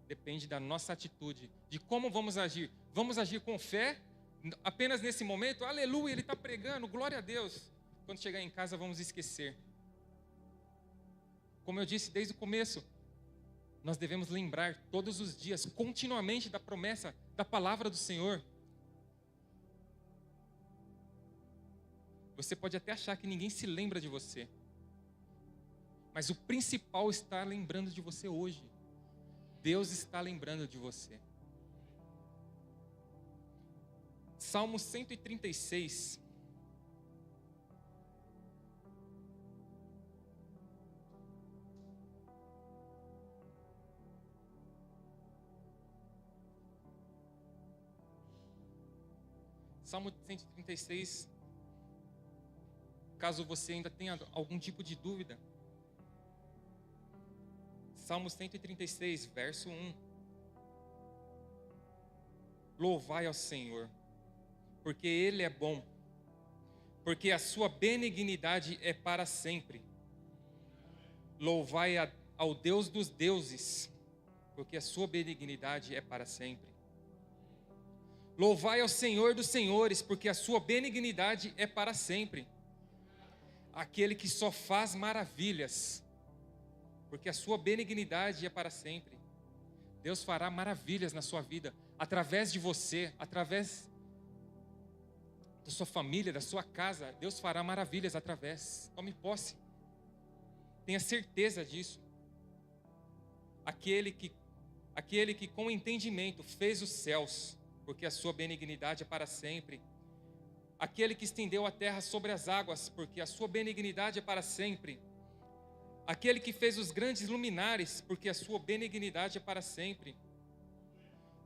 depende da nossa atitude, de como vamos agir. Vamos agir com fé, apenas nesse momento, aleluia, ele está pregando, glória a Deus. Quando chegar em casa, vamos esquecer. Como eu disse desde o começo, nós devemos lembrar todos os dias, continuamente, da promessa, da palavra do Senhor. Você pode até achar que ninguém se lembra de você, mas o principal está lembrando de você hoje. Deus está lembrando de você. Salmo 136. Salmo 136, caso você ainda tenha algum tipo de dúvida. Salmo 136, verso 1. Louvai ao Senhor, porque Ele é bom, porque a sua benignidade é para sempre. Louvai ao Deus dos deuses, porque a sua benignidade é para sempre. Louvai ao Senhor dos senhores, porque a sua benignidade é para sempre. Aquele que só faz maravilhas. porque a sua benignidade é para sempre. Deus fará maravilhas na sua vida, através de você, através da sua família, da sua casa. Deus fará maravilhas através. Tome posse. Tenha certeza disso. Aquele que com entendimento fez os céus, porque a sua benignidade é para sempre. Aquele que estendeu a terra sobre as águas, porque a sua benignidade é para sempre. Aquele que fez os grandes luminares, porque a sua benignidade é para sempre.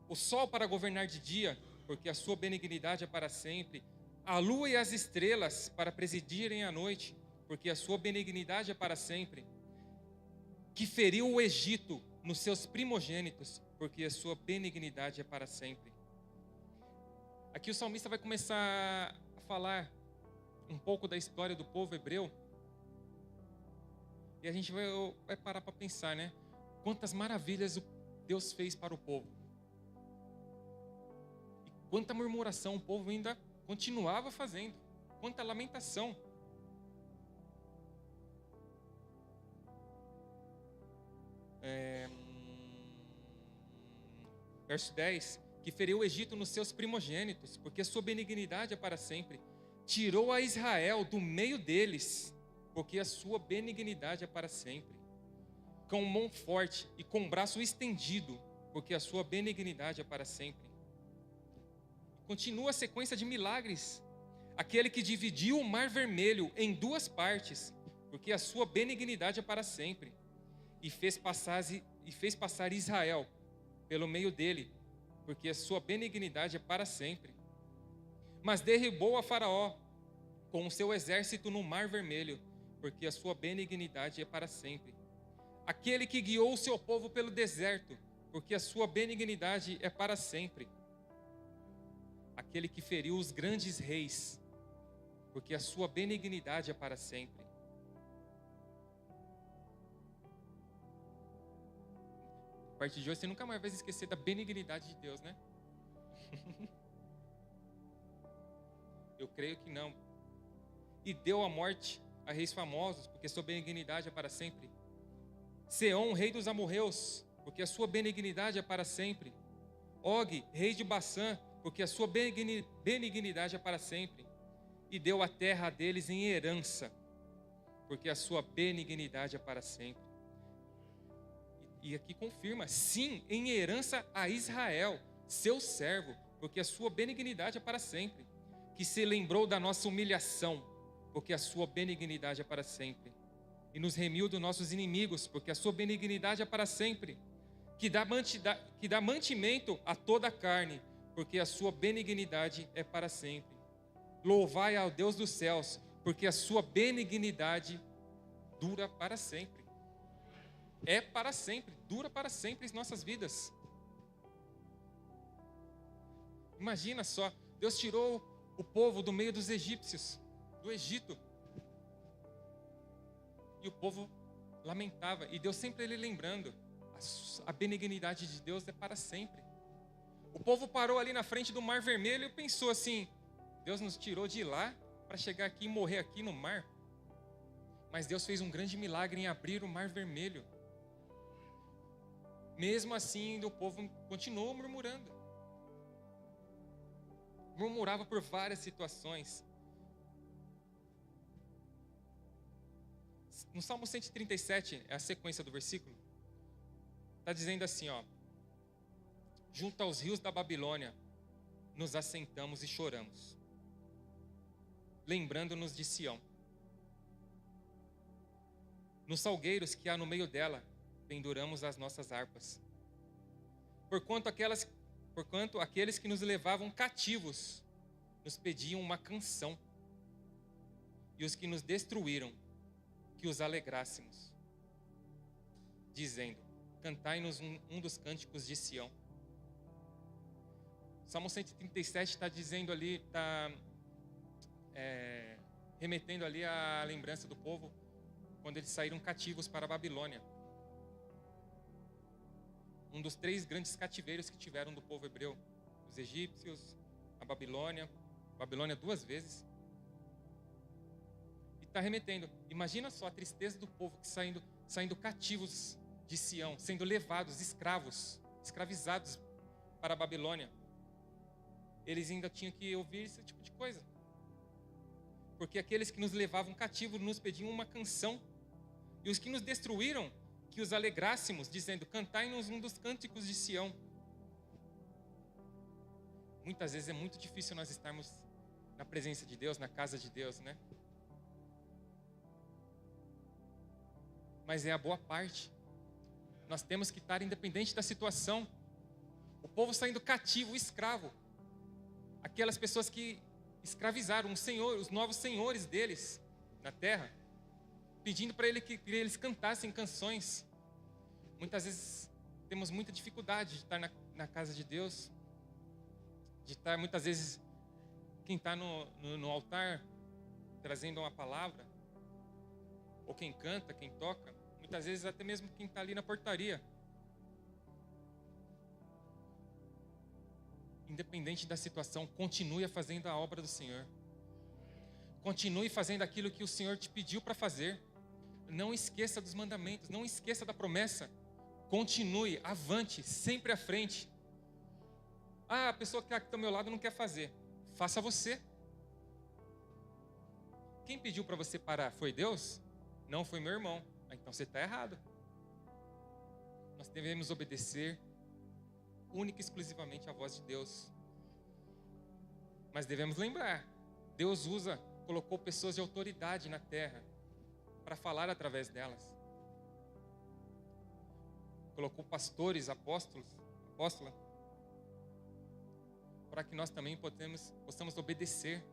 O sol para governar de dia, porque a sua benignidade é para sempre. A lua e as estrelas para presidirem a noite, porque a sua benignidade é para sempre. Que feriu o Egito nos seus primogênitos, porque a sua benignidade é para sempre. Aqui o salmista vai começar a falar um pouco da história do povo hebreu. E a gente vai parar para pensar, né? Quantas maravilhas Deus fez para o povo. E quanta murmuração o povo ainda continuava fazendo. Quanta lamentação. Verso 10. Que feriu o Egito nos seus primogênitos, porque a sua benignidade é para sempre. Tirou a Israel do meio deles, porque a sua benignidade é para sempre. Com mão forte e com braço estendido, porque a sua benignidade é para sempre. Continua a sequência de milagres. Aquele que dividiu o mar vermelho em duas partes, porque a sua benignidade é para sempre. E fez passar Israel pelo meio dele, porque a sua benignidade é para sempre. Mas derribou a Faraó com o seu exército no mar vermelho, porque a sua benignidade é para sempre. Aquele que guiou o seu povo pelo deserto, porque a sua benignidade é para sempre. Aquele que feriu os grandes reis, porque a sua benignidade é para sempre. A partir de hoje você nunca mais vai esquecer da benignidade de Deus, né? Eu creio que não. E deu a morte a reis famosos, porque a sua benignidade é para sempre. Seom, rei dos amorreus, porque a sua benignidade é para sempre. Og, rei de Bassã, porque a sua benignidade é para sempre. E deu a terra deles em herança, porque a sua benignidade é para sempre. E aqui confirma, sim, em herança a Israel, seu servo, porque a sua benignidade é para sempre. Que se lembrou da nossa humilhação, porque a sua benignidade é para sempre. E nos remiu dos nossos inimigos, porque a sua benignidade é para sempre. Que dá mantimento a toda a carne, porque a sua benignidade é para sempre. Louvai ao Deus dos céus, porque a sua benignidade dura para sempre. É para sempre, dura para sempre em nossas vidas. Imagina só, Deus tirou o povo do meio dos egípcios, do Egito. E o povo lamentava, e Deus sempre ele lembrando, a benignidade de Deus é para sempre. O povo parou ali na frente do Mar Vermelho e pensou assim, Deus nos tirou de lá para chegar aqui e morrer aqui no mar. Mas Deus fez um grande milagre em abrir o Mar Vermelho. Mesmo assim, o povo continuou murmurando. Murmurava por várias situações. No Salmo 137, é a sequência do versículo, está dizendo assim, ó: junto aos rios da Babilônia, nos assentamos e choramos, lembrando-nos de Sião. Nos salgueiros que há no meio dela, penduramos as nossas harpas. Porquanto aqueles que nos levavam cativos nos pediam uma canção, e os que nos destruíram, que os alegrássemos, dizendo: cantai-nos um dos cânticos de Sião. Salmo 137 está dizendo ali, está remetendo ali à lembrança do povo quando eles saíram cativos para a Babilônia. Um dos 3 grandes cativeiros que tiveram do povo hebreu: os egípcios, a Babilônia 2 vezes. E está remetendo, imagina só a tristeza do povo que saindo cativos de Sião, sendo levados, escravizados para a Babilônia. Eles ainda tinham que ouvir esse tipo de coisa. Porque aqueles que nos levavam cativos nos pediam uma canção. E os que nos destruíram, que os alegrássemos, dizendo: cantai-nos um dos cânticos de Sião. Muitas vezes é muito difícil nós estarmos na presença de Deus, na casa de Deus, né? Mas é a boa parte. Nós temos que estar independente da situação. O povo saindo cativo, escravo. Aquelas pessoas que escravizaram os novos senhores deles na terra, pedindo para que eles cantassem canções. Muitas vezes temos muita dificuldade de estar na casa de Deus, de estar muitas vezes quem está no altar trazendo uma palavra, ou quem canta, quem toca, muitas vezes até mesmo quem está ali na portaria. Independente da situação, continue fazendo a obra do Senhor. Continue fazendo aquilo que o Senhor te pediu para fazer. Não esqueça dos mandamentos, não esqueça da promessa. Continue, avante, sempre à frente. Ah, a pessoa que está ao meu lado não quer fazer. Faça você. Quem pediu para você parar? Foi Deus? Não, foi meu irmão. Então você está errado. Nós devemos obedecer única e exclusivamente à voz de Deus. Mas devemos lembrar, Deus colocou pessoas de autoridade na terra para falar através delas. Colocou pastores, apóstolas, para que nós também possamos obedecer.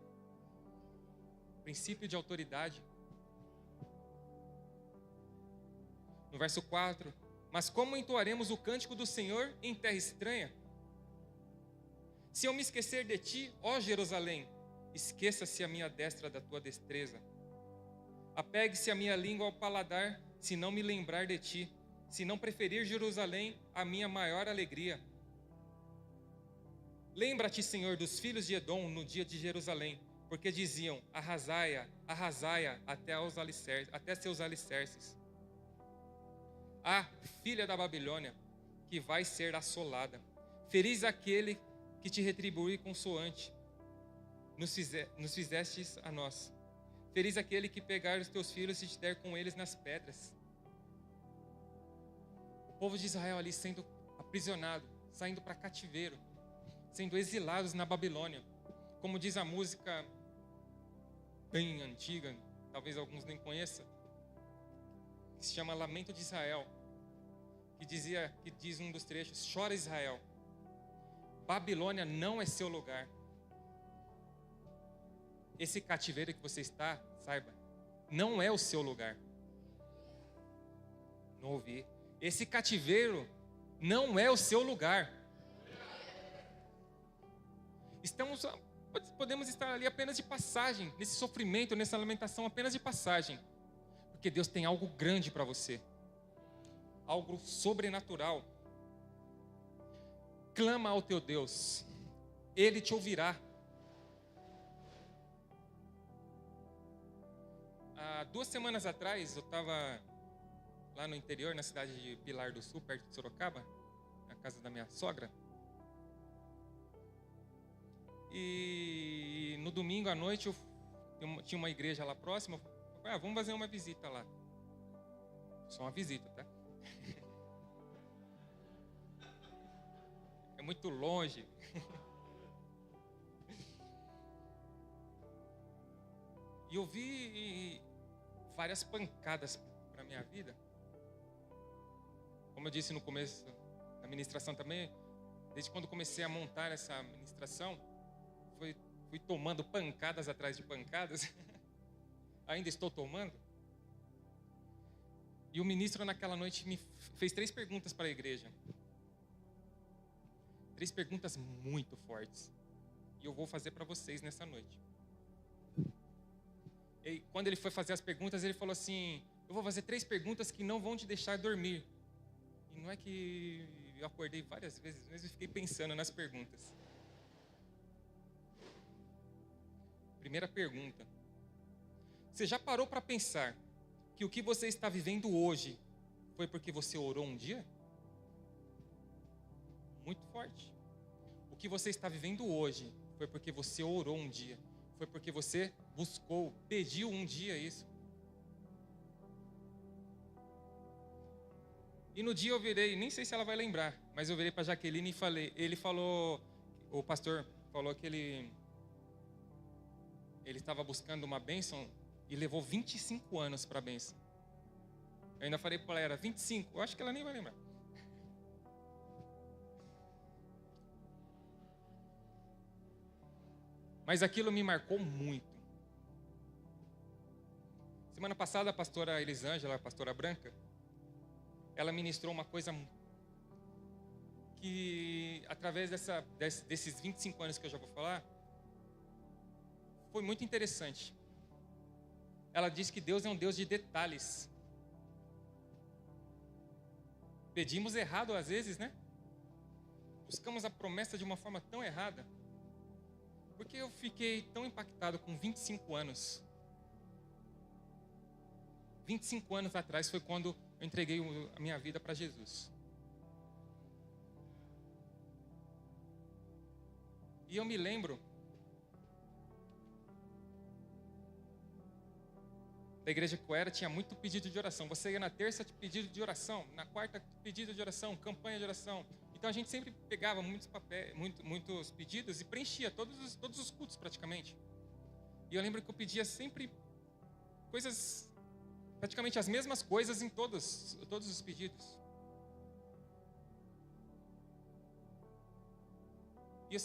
Princípio de autoridade. No verso 4, mas como entoaremos o cântico do Senhor em terra estranha? Se eu me esquecer de ti, ó Jerusalém, esqueça-se a minha destra da tua destreza. Apegue-se a minha língua ao paladar, se não me lembrar de ti, se não preferir Jerusalém a minha maior alegria. Lembra-te, Senhor, dos filhos de Edom no dia de Jerusalém, porque diziam: arrasai-a, arrasai-a até seus alicerces. Ah, filha da Babilônia, que vai ser assolada. Feliz aquele que te retribui consoante nos fizestes a nós. Feliz aquele que pegar os teus filhos e te der com eles nas pedras. O povo de Israel ali sendo aprisionado, saindo para cativeiro, sendo exilados na Babilônia. Como diz a música bem antiga, talvez alguns nem conheçam, que se chama Lamento de Israel, que diz um dos trechos: chora Israel, Babilônia não é seu lugar. Esse cativeiro que você está, saiba, não é o seu lugar. Não ouvi. Esse cativeiro não é o seu lugar. Podemos estar ali apenas de passagem, nesse sofrimento, nessa lamentação, apenas de passagem. Porque Deus tem algo grande para você. Algo sobrenatural. Clama ao teu Deus. Ele te ouvirá. Há 2 semanas atrás, eu estava lá no interior, na cidade de Pilar do Sul, perto de Sorocaba, na casa da minha sogra. E no domingo à noite, eu tinha uma igreja lá próxima. Eu falei: vamos fazer uma visita lá. Só uma visita, tá? É muito longe. E eu vi várias pancadas para a minha vida. Como eu disse no começo da ministração também, desde quando comecei a montar essa ministração, fui tomando pancadas atrás de pancadas. Ainda estou tomando. E o ministro naquela noite me fez 3 perguntas para a igreja. 3 perguntas muito fortes. E eu vou fazer para vocês nessa noite. E quando ele foi fazer as perguntas, ele falou assim: eu vou fazer 3 perguntas que não vão te deixar dormir. E não é que eu acordei várias vezes, mas eu fiquei pensando nas perguntas. Primeira pergunta: você já parou para pensar que o que você está vivendo hoje foi porque você orou um dia? Muito forte. O que você está vivendo hoje foi porque você orou um dia. Foi porque você buscou, pediu um dia isso. E no dia eu virei, nem sei se ela vai lembrar, mas eu virei para Jaqueline e falei, o pastor falou que ele estava buscando uma bênção e levou 25 anos para a bênção. Eu ainda falei para ela, era 25, eu acho que ela nem vai lembrar. Mas aquilo me marcou muito. Semana passada a pastora Elisângela, a pastora Branca, ela ministrou uma coisa que, através desses 25 anos que eu já vou falar, foi muito interessante. Ela disse que Deus é um Deus de detalhes. Pedimos errado às vezes, né? Buscamos a promessa de uma forma tão errada. Porque eu fiquei tão impactado com 25 anos. 25 anos atrás foi quando eu entreguei a minha vida para Jesus. E eu me lembro da igreja que eu era, tinha muito pedido de oração. Você ia na terça, pedido de oração. Na quarta, pedido de oração, campanha de oração. Então a gente sempre pegava muitos pedidos e preenchia todos os cultos praticamente. E eu lembro que eu pedia sempre coisas, praticamente as mesmas coisas em todos os pedidos. E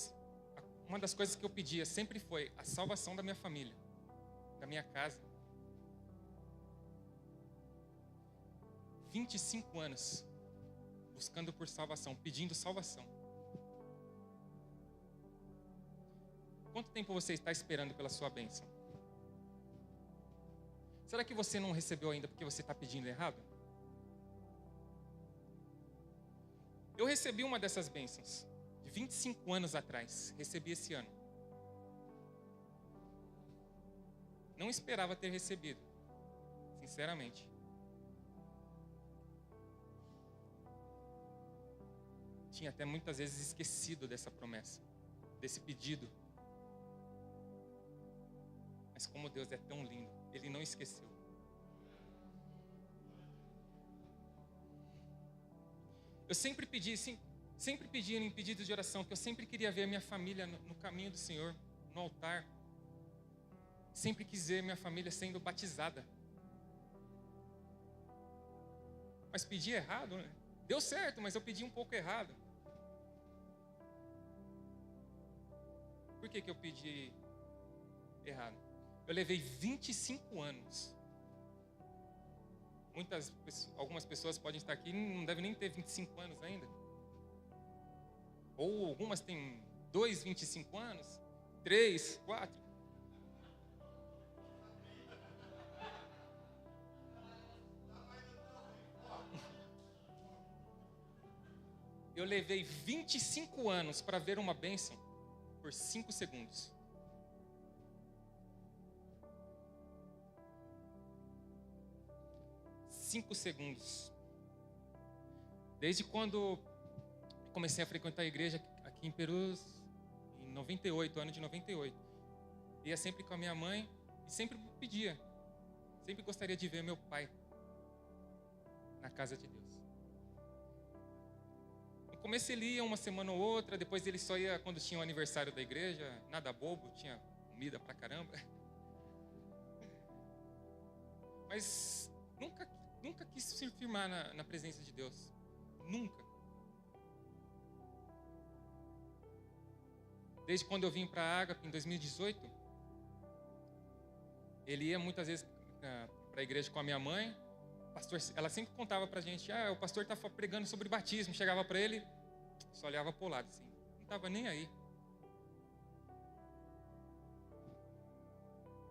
uma das coisas que eu pedia sempre foi a salvação da minha família, da minha casa. 25 anos buscando por salvação, pedindo salvação. Quanto tempo você está esperando pela sua bênção? Será que você não recebeu ainda porque você está pedindo errado? Eu recebi uma dessas bênçãos, de 25 anos atrás, recebi esse ano. Não esperava ter recebido, sinceramente. Tinha até muitas vezes esquecido dessa promessa, desse pedido. Mas como Deus é tão lindo, Ele não esqueceu. Eu sempre pedi em pedidos de oração, que eu sempre queria ver a minha família no caminho do Senhor, no altar. Sempre quis ver minha família sendo batizada. Mas pedi errado, né? Deu certo, mas eu pedi um pouco errado. Por que eu pedi errado? Eu levei 25 anos. Algumas pessoas podem estar aqui e não devem nem ter 25 anos ainda. Ou algumas têm 25 anos, 3, 4. Eu levei 25 anos para ver uma bênção por 5 segundos. Desde quando comecei a frequentar a igreja aqui em Perus, em 98, ano de 98. Ia sempre com a minha mãe e sempre pedia. Sempre gostaria de ver meu pai na casa de Deus. No começo ele ia uma semana ou outra, depois ele só ia quando tinha o aniversário da igreja, nada bobo, tinha comida pra caramba. Mas nunca quis se firmar na presença de Deus. Nunca. Desde quando eu vim para a Ágape, em 2018, ele ia muitas vezes para a igreja com a minha mãe. Pastor, ela sempre contava para a gente, o pastor está pregando sobre batismo. Chegava para ele, só olhava para o lado, assim, não estava nem aí.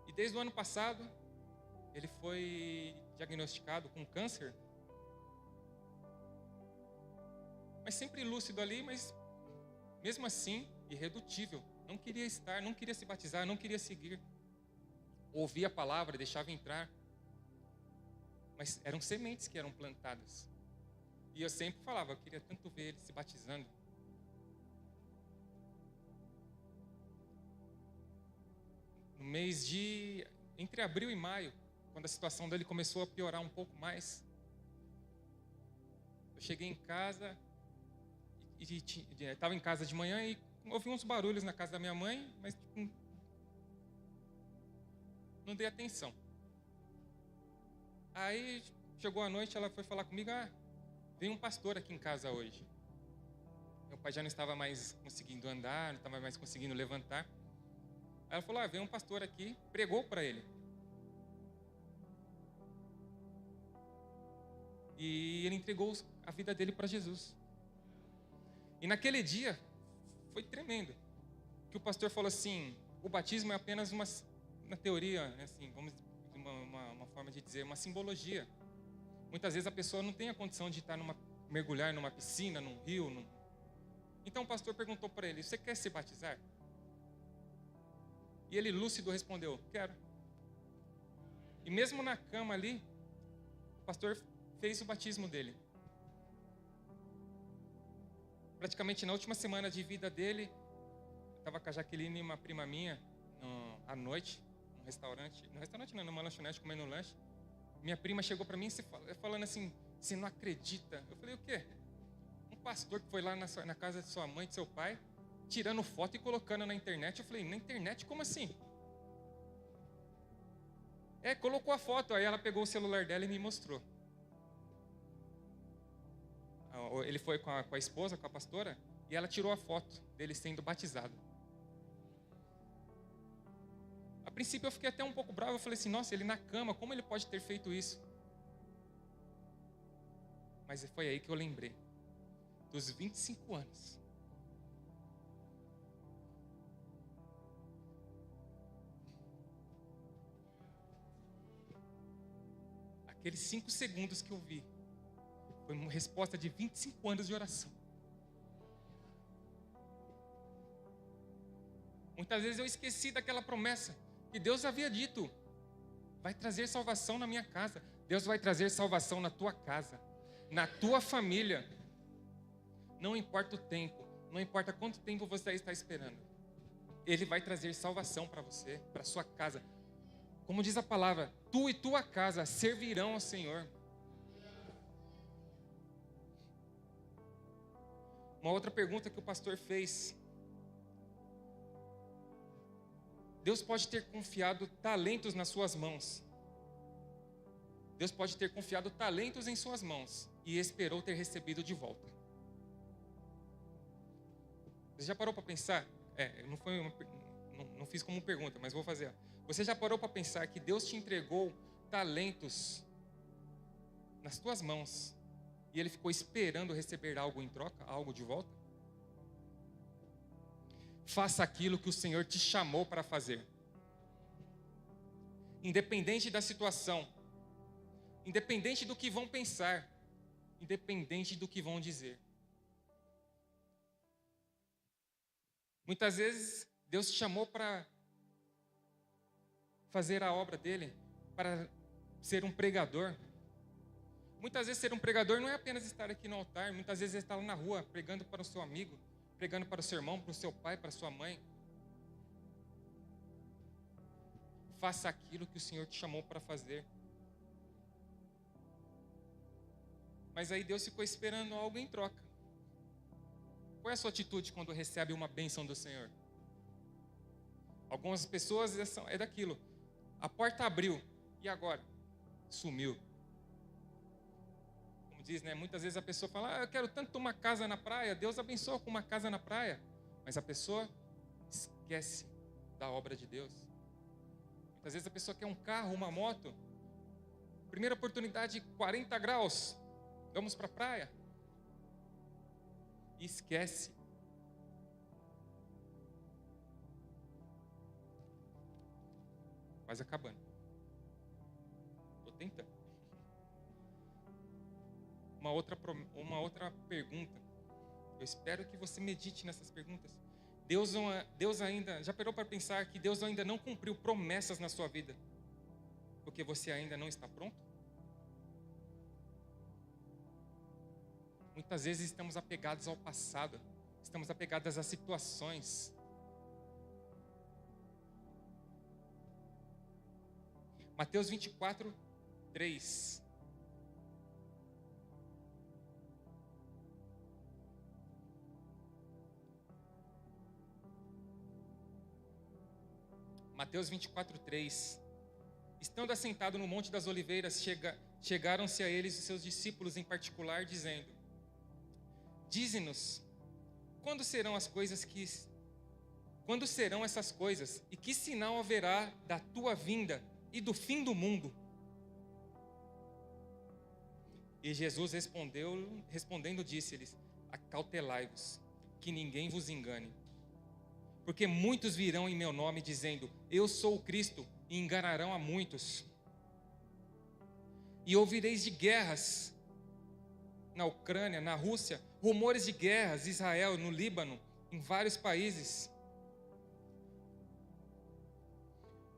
E desde o ano passado, ele foi diagnosticado com câncer. Mas sempre lúcido ali, mas mesmo assim, irredutível. Não queria estar, não queria se batizar, não queria seguir. Ouvia a palavra, deixava entrar. Mas eram sementes que eram plantadas. E eu sempre falava, eu queria tanto ver ele se batizando. No mês de... entre abril e maio, quando a situação dele começou a piorar um pouco mais, eu cheguei em casa e estava em casa de manhã e ouvi uns barulhos na casa da minha mãe, mas tipo, não dei atenção. Aí chegou a noite, ela foi falar comigo, veio um pastor aqui em casa hoje. Meu pai já não estava mais conseguindo andar, não estava mais conseguindo levantar. Aí ela falou, veio um pastor aqui, pregou para ele. E ele entregou a vida dele para Jesus. E naquele dia, foi tremendo. Que o pastor falou assim, o batismo é apenas uma, na teoria, assim, vamos uma forma de dizer, uma simbologia. Muitas vezes a pessoa não tem a condição de mergulhar numa piscina, num rio. Então o pastor perguntou para ele, você quer se batizar? E ele, lúcido, respondeu, quero. E mesmo na cama ali, o pastor fez o batismo dele. Praticamente na última semana de vida dele, eu estava com a Jaqueline e uma prima minha, à noite, numa lanchonete, comendo lanche. Minha prima chegou para mim falando assim, você não acredita? Eu falei, o quê? Um pastor que foi lá na casa de sua mãe, de seu pai, tirando foto e colocando na internet. Eu falei, na internet? Como assim? Colocou a foto, aí ela pegou o celular dela e me mostrou. Ele foi com a esposa, com a pastora, e ela tirou a foto dele sendo batizado. A princípio eu fiquei até um pouco bravo, eu falei assim, nossa, ele na cama, como ele pode ter feito isso? Mas foi aí que eu lembrei, dos 25 anos. Aqueles 5 segundos que eu vi, foi uma resposta de 25 anos de oração. Muitas vezes eu esqueci daquela promessa que Deus havia dito. Vai trazer salvação na minha casa. Deus vai trazer salvação na tua casa, na tua família. Não importa o tempo, não importa quanto tempo você está esperando. Ele vai trazer salvação para você, para sua casa. Como diz a palavra, tu e tua casa servirão ao Senhor. Uma outra pergunta que o pastor fez. Deus pode ter confiado talentos nas suas mãos. Deus pode ter confiado talentos em suas mãos e esperou ter recebido de volta. Você já parou para pensar? Não fiz como pergunta, mas vou fazer. Você já parou para pensar que Deus te entregou talentos nas tuas mãos e Ele ficou esperando receber algo em troca, algo de volta? Faça aquilo que o Senhor te chamou para fazer. Independente da situação, independente do que vão pensar, independente do que vão dizer. Muitas vezes Deus te chamou para fazer a obra dele, para ser um pregador. Muitas vezes ser um pregador não é apenas estar aqui no altar, muitas vezes é estar lá na rua, pregando para o seu amigo, pregando para o seu irmão, para o seu pai, para a sua mãe. Faça aquilo que o Senhor te chamou para fazer. Mas aí Deus ficou esperando algo em troca. Qual é a sua atitude quando recebe uma bênção do Senhor? Algumas pessoas é daquilo. A porta abriu, e agora? Sumiu. Como diz, né? Muitas vezes a pessoa fala, eu quero tanto uma casa na praia, Deus abençoa com uma casa na praia. Mas a pessoa esquece da obra de Deus. Muitas vezes a pessoa quer um carro, uma moto. Primeira oportunidade, 40 graus. Vamos para a praia. E esquece. Quase acabando. Estou tentando. Uma outra pergunta. Eu espero que você medite nessas perguntas. Deus ainda, já parou para pensar que Deus ainda não cumpriu promessas na sua vida? Porque você ainda não está pronto? Muitas vezes estamos apegados ao passado, estamos apegados às situações. Mateus 24, 3. Mateus 24, 3. Estando assentado no Monte das Oliveiras, chegaram-se a eles os seus discípulos em particular, dizendo: Dize-nos, quando serão essas coisas, e que sinal haverá da tua vinda e do fim do mundo? E Jesus respondendo, disse-lhes: Acautelai-vos, que ninguém vos engane. Porque muitos virão em meu nome, dizendo: Eu sou o Cristo, e enganarão a muitos. E ouvireis de guerras na Ucrânia, na Rússia, rumores de guerras, Israel, no Líbano, em vários países.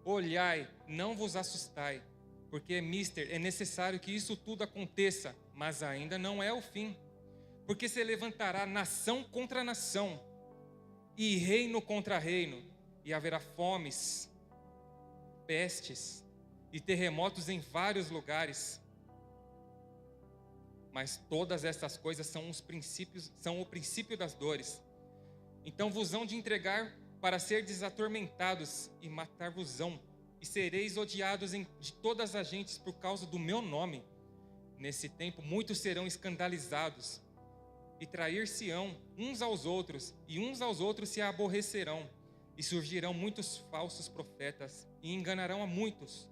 Olhai, não vos assustai, porque é necessário que isso tudo aconteça, mas ainda não é o fim. Porque se levantará nação contra nação, e reino contra reino, e haverá fomes, pestes e terremotos em vários lugares. Mas todas essas coisas são o princípio das dores. Então vos hão de entregar para serdes atormentados, e matar-vos-ão, e sereis odiados de todas as gentes por causa do meu nome. Nesse tempo muitos serão escandalizados, e trair-se-ão uns aos outros, e uns aos outros se aborrecerão, e surgirão muitos falsos profetas, e enganarão a muitos.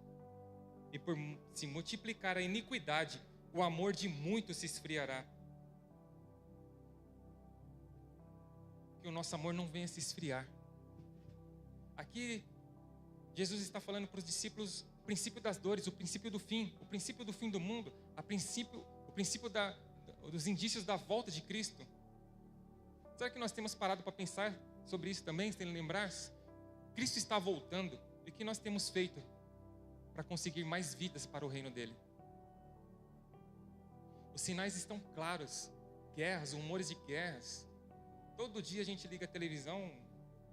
E por se multiplicar a iniquidade, o amor de muitos se esfriará. Que o nosso amor não venha se esfriar. Aqui, Jesus está falando para os discípulos o princípio das dores, o princípio do fim do mundo, o princípio dos indícios da volta de Cristo. Será que nós temos parado para pensar sobre isso também, sem lembrar-se? Cristo está voltando, e o que nós temos feito para conseguir mais vidas para o reino dele? Os sinais estão claros, guerras, rumores de guerras. Todo dia a gente liga a televisão,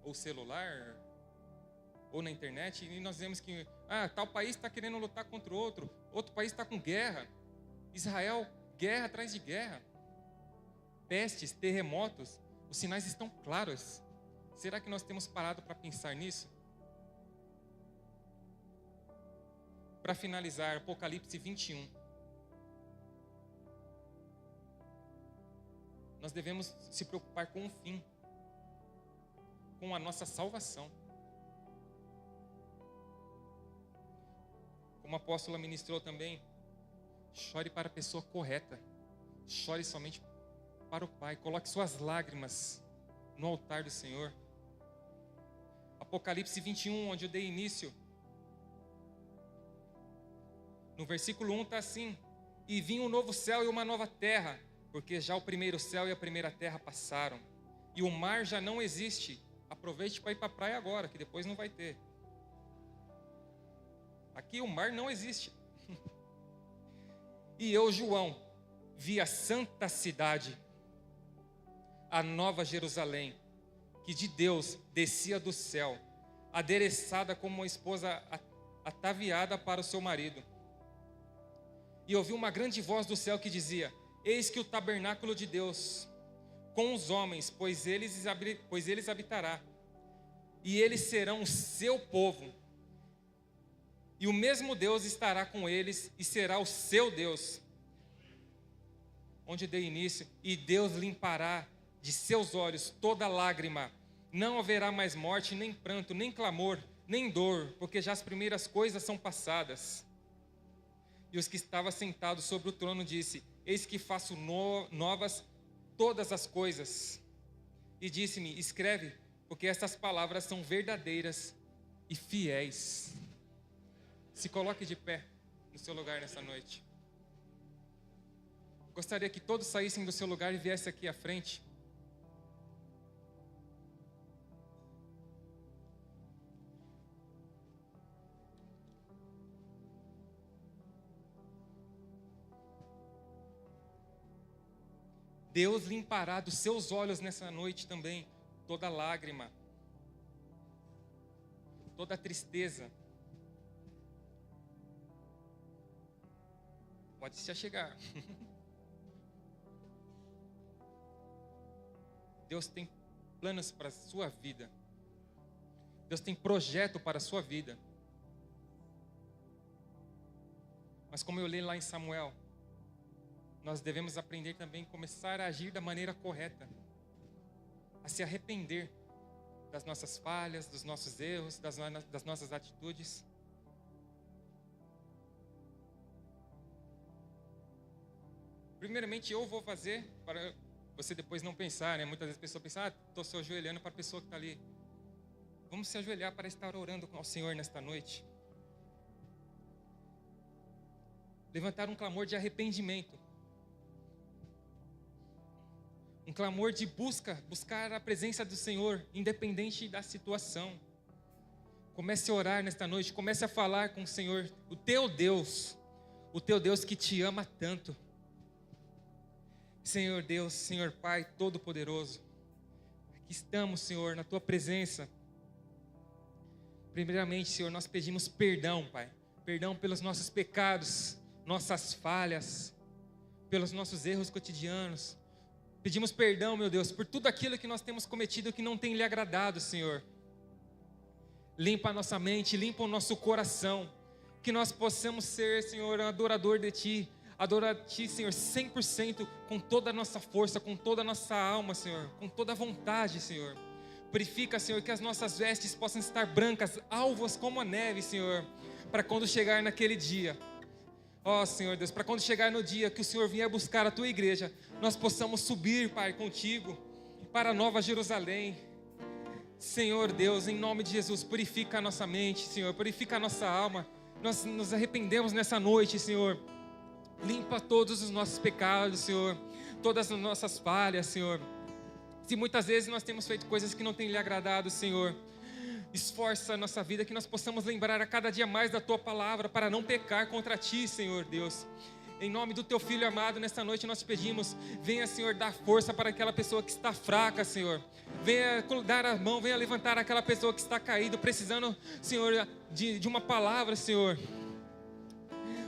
ou celular, ou na internet, e nós vemos que tal país está querendo lutar contra outro país está com guerra. Israel, guerra atrás de guerra. Pestes, terremotos, os sinais estão claros. Será que nós temos parado para pensar nisso? Para finalizar, Apocalipse 21. Nós devemos se preocupar com o fim, com a nossa salvação. Como a apóstola ministrou também, chore para a pessoa correta, chore somente para o Pai, coloque suas lágrimas no altar do Senhor. Apocalipse 21, onde eu dei início, no versículo 1 está assim: E vinha um novo céu e uma nova terra, porque já o primeiro céu e a primeira terra passaram, e o mar já não existe. Aproveite para ir para a praia agora, que depois não vai ter. Aqui o mar não existe. E eu, João, vi a santa cidade, a nova Jerusalém, que de Deus descia do céu, adereçada como uma esposa ataviada para o seu marido. E ouvi uma grande voz do céu que dizia: Eis que o tabernáculo de Deus com os homens, pois eles habitará, e eles serão o seu povo, e o mesmo Deus estará com eles e será o seu Deus. Onde dei início, e Deus limpará de seus olhos toda lágrima, não haverá mais morte, nem pranto, nem clamor, nem dor, porque já as primeiras coisas são passadas. E os que estavam sentados sobre o trono disse: Eis que faço novas todas as coisas. E disse-me: Escreve, porque estas palavras são verdadeiras e fiéis. Se coloque de pé no seu lugar nessa noite. Gostaria que todos saíssem do seu lugar e viessem aqui à frente. Deus limpará dos seus olhos nessa noite também toda lágrima, toda tristeza. Pode se achegar. Deus tem planos para a sua vida. Deus tem projeto para a sua vida. Mas como eu li lá em Samuel, nós devemos aprender também a começar a agir da maneira correta. A se arrepender das nossas falhas, dos nossos erros, das nossas atitudes. Primeiramente eu vou fazer, para você depois não pensar, né? Muitas vezes a pessoa pensa, estou se ajoelhando para a pessoa que está ali. Vamos se ajoelhar para estar orando ao Senhor nesta noite. Levantar um clamor de arrependimento. Um clamor de buscar a presença do Senhor, independente da situação. Comece a orar nesta noite, comece a falar com o Senhor, o teu Deus que te ama tanto. Senhor Deus, Senhor Pai Todo-Poderoso, aqui estamos, Senhor, na Tua presença. Primeiramente, Senhor, nós pedimos perdão, Pai. Perdão pelos nossos pecados, nossas falhas, pelos nossos erros cotidianos. Pedimos perdão, meu Deus, por tudo aquilo que nós temos cometido que não tem lhe agradado, Senhor. Limpa a nossa mente, limpa o nosso coração. Que nós possamos ser, Senhor, um adorador de Ti. Adorar a Ti, Senhor, 100%, com toda a nossa força, com toda a nossa alma, Senhor, com toda a vontade, Senhor. Purifica, Senhor, que as nossas vestes possam estar brancas, alvas como a neve, Senhor, para quando chegar naquele dia. Ó, Senhor Deus, para quando chegar no dia que o Senhor vier buscar a Tua igreja, nós possamos subir, Pai, contigo, para a Nova Jerusalém. Senhor Deus, em nome de Jesus, purifica a nossa mente, Senhor, purifica a nossa alma. Nós nos arrependemos nessa noite, Senhor. Limpa todos os nossos pecados, Senhor, todas as nossas falhas, Senhor. Se muitas vezes nós temos feito coisas que não têm lhe agradado, Senhor, esforça a nossa vida, que nós possamos lembrar a cada dia mais da Tua palavra, para não pecar contra Ti, Senhor Deus. Em nome do Teu Filho amado, nesta noite nós pedimos, venha, Senhor, dar força para aquela pessoa que está fraca, Senhor. Venha dar a mão, venha levantar aquela pessoa que está caída, precisando, Senhor, de uma palavra, Senhor.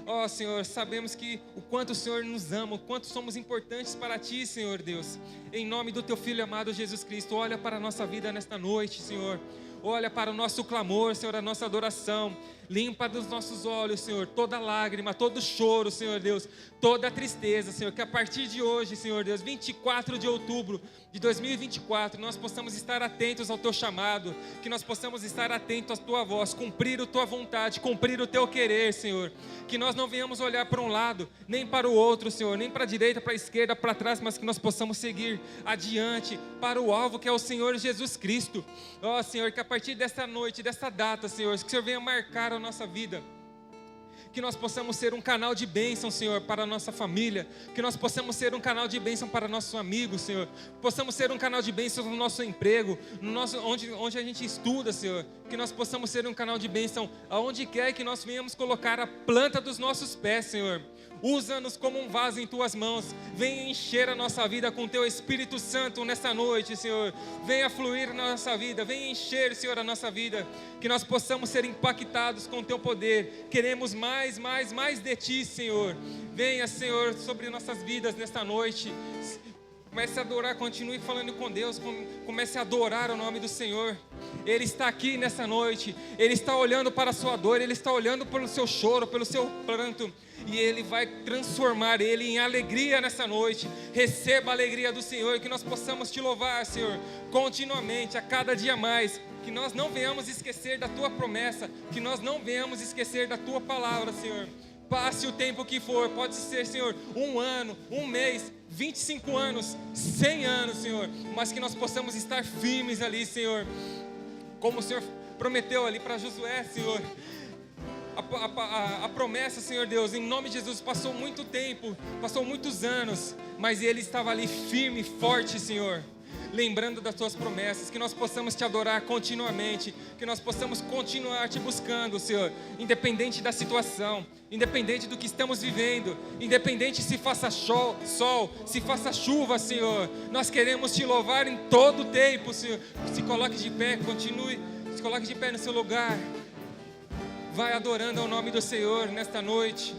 Ó, Senhor, sabemos que o quanto o Senhor nos ama, o quanto somos importantes para Ti, Senhor Deus. Em nome do Teu Filho amado Jesus Cristo, olha para a nossa vida nesta noite, Senhor. Olha para o nosso clamor, Senhor, a nossa adoração. Limpa dos nossos olhos, Senhor, toda lágrima, todo choro, Senhor Deus, toda tristeza, Senhor, que a partir de hoje, Senhor Deus, 24 de outubro de 2024, nós possamos estar atentos ao Teu chamado, que nós possamos estar atentos à Tua voz, cumprir a Tua vontade, cumprir o Teu querer, Senhor, que nós não venhamos olhar para um lado, nem para o outro, Senhor, nem para a direita, para a esquerda, para trás, mas que nós possamos seguir adiante para o alvo que é o Senhor Jesus Cristo. Ó, Senhor, que a partir desta noite, desta data, Senhor, que o Senhor venha marcar a nossa vida, que nós possamos ser um canal de bênção, Senhor, para a nossa família, que nós possamos ser um canal de bênção para nossos amigos, Senhor, possamos ser um canal de bênção no nosso emprego, onde a gente estuda, Senhor, que nós possamos ser um canal de bênção aonde quer que nós venhamos colocar a planta dos nossos pés, Senhor. Usa-nos como um vaso em Tuas mãos. Venha encher a nossa vida com Teu Espírito Santo nessa noite, Senhor. Venha fluir na nossa vida. Venha encher, Senhor, a nossa vida. Que nós possamos ser impactados com Teu poder. Queremos mais de Ti, Senhor. Venha, Senhor, sobre nossas vidas nesta noite. Comece a adorar, continue falando com Deus, comece a adorar o nome do Senhor. Ele está aqui nessa noite, Ele está olhando para a sua dor, Ele está olhando pelo seu choro, pelo seu pranto, e Ele vai transformar ele em alegria nessa noite. Receba a alegria do Senhor, que nós possamos Te louvar, Senhor, continuamente, a cada dia mais, que nós não venhamos esquecer da Tua promessa, que nós não venhamos esquecer da Tua palavra, Senhor. Passe o tempo que for, pode ser, Senhor, 1 ano, 1 mês, 25 anos, 100 anos, Senhor, mas que nós possamos estar firmes ali, Senhor, como o Senhor prometeu ali para Josué, Senhor. A promessa, Senhor Deus, em nome de Jesus, passou muito tempo, passou muitos anos, mas ele estava ali firme, forte, Senhor. lembrando das tuas promessas, que nós possamos te adorar continuamente, que nós possamos continuar te buscando, Senhor, independente da situação, independente do que estamos vivendo, independente se faça sol, se faça chuva, Senhor, nós queremos te louvar em todo o tempo, Senhor. Se coloque de pé, se coloque de pé no seu lugar, vai adorando ao nome do Senhor nesta noite.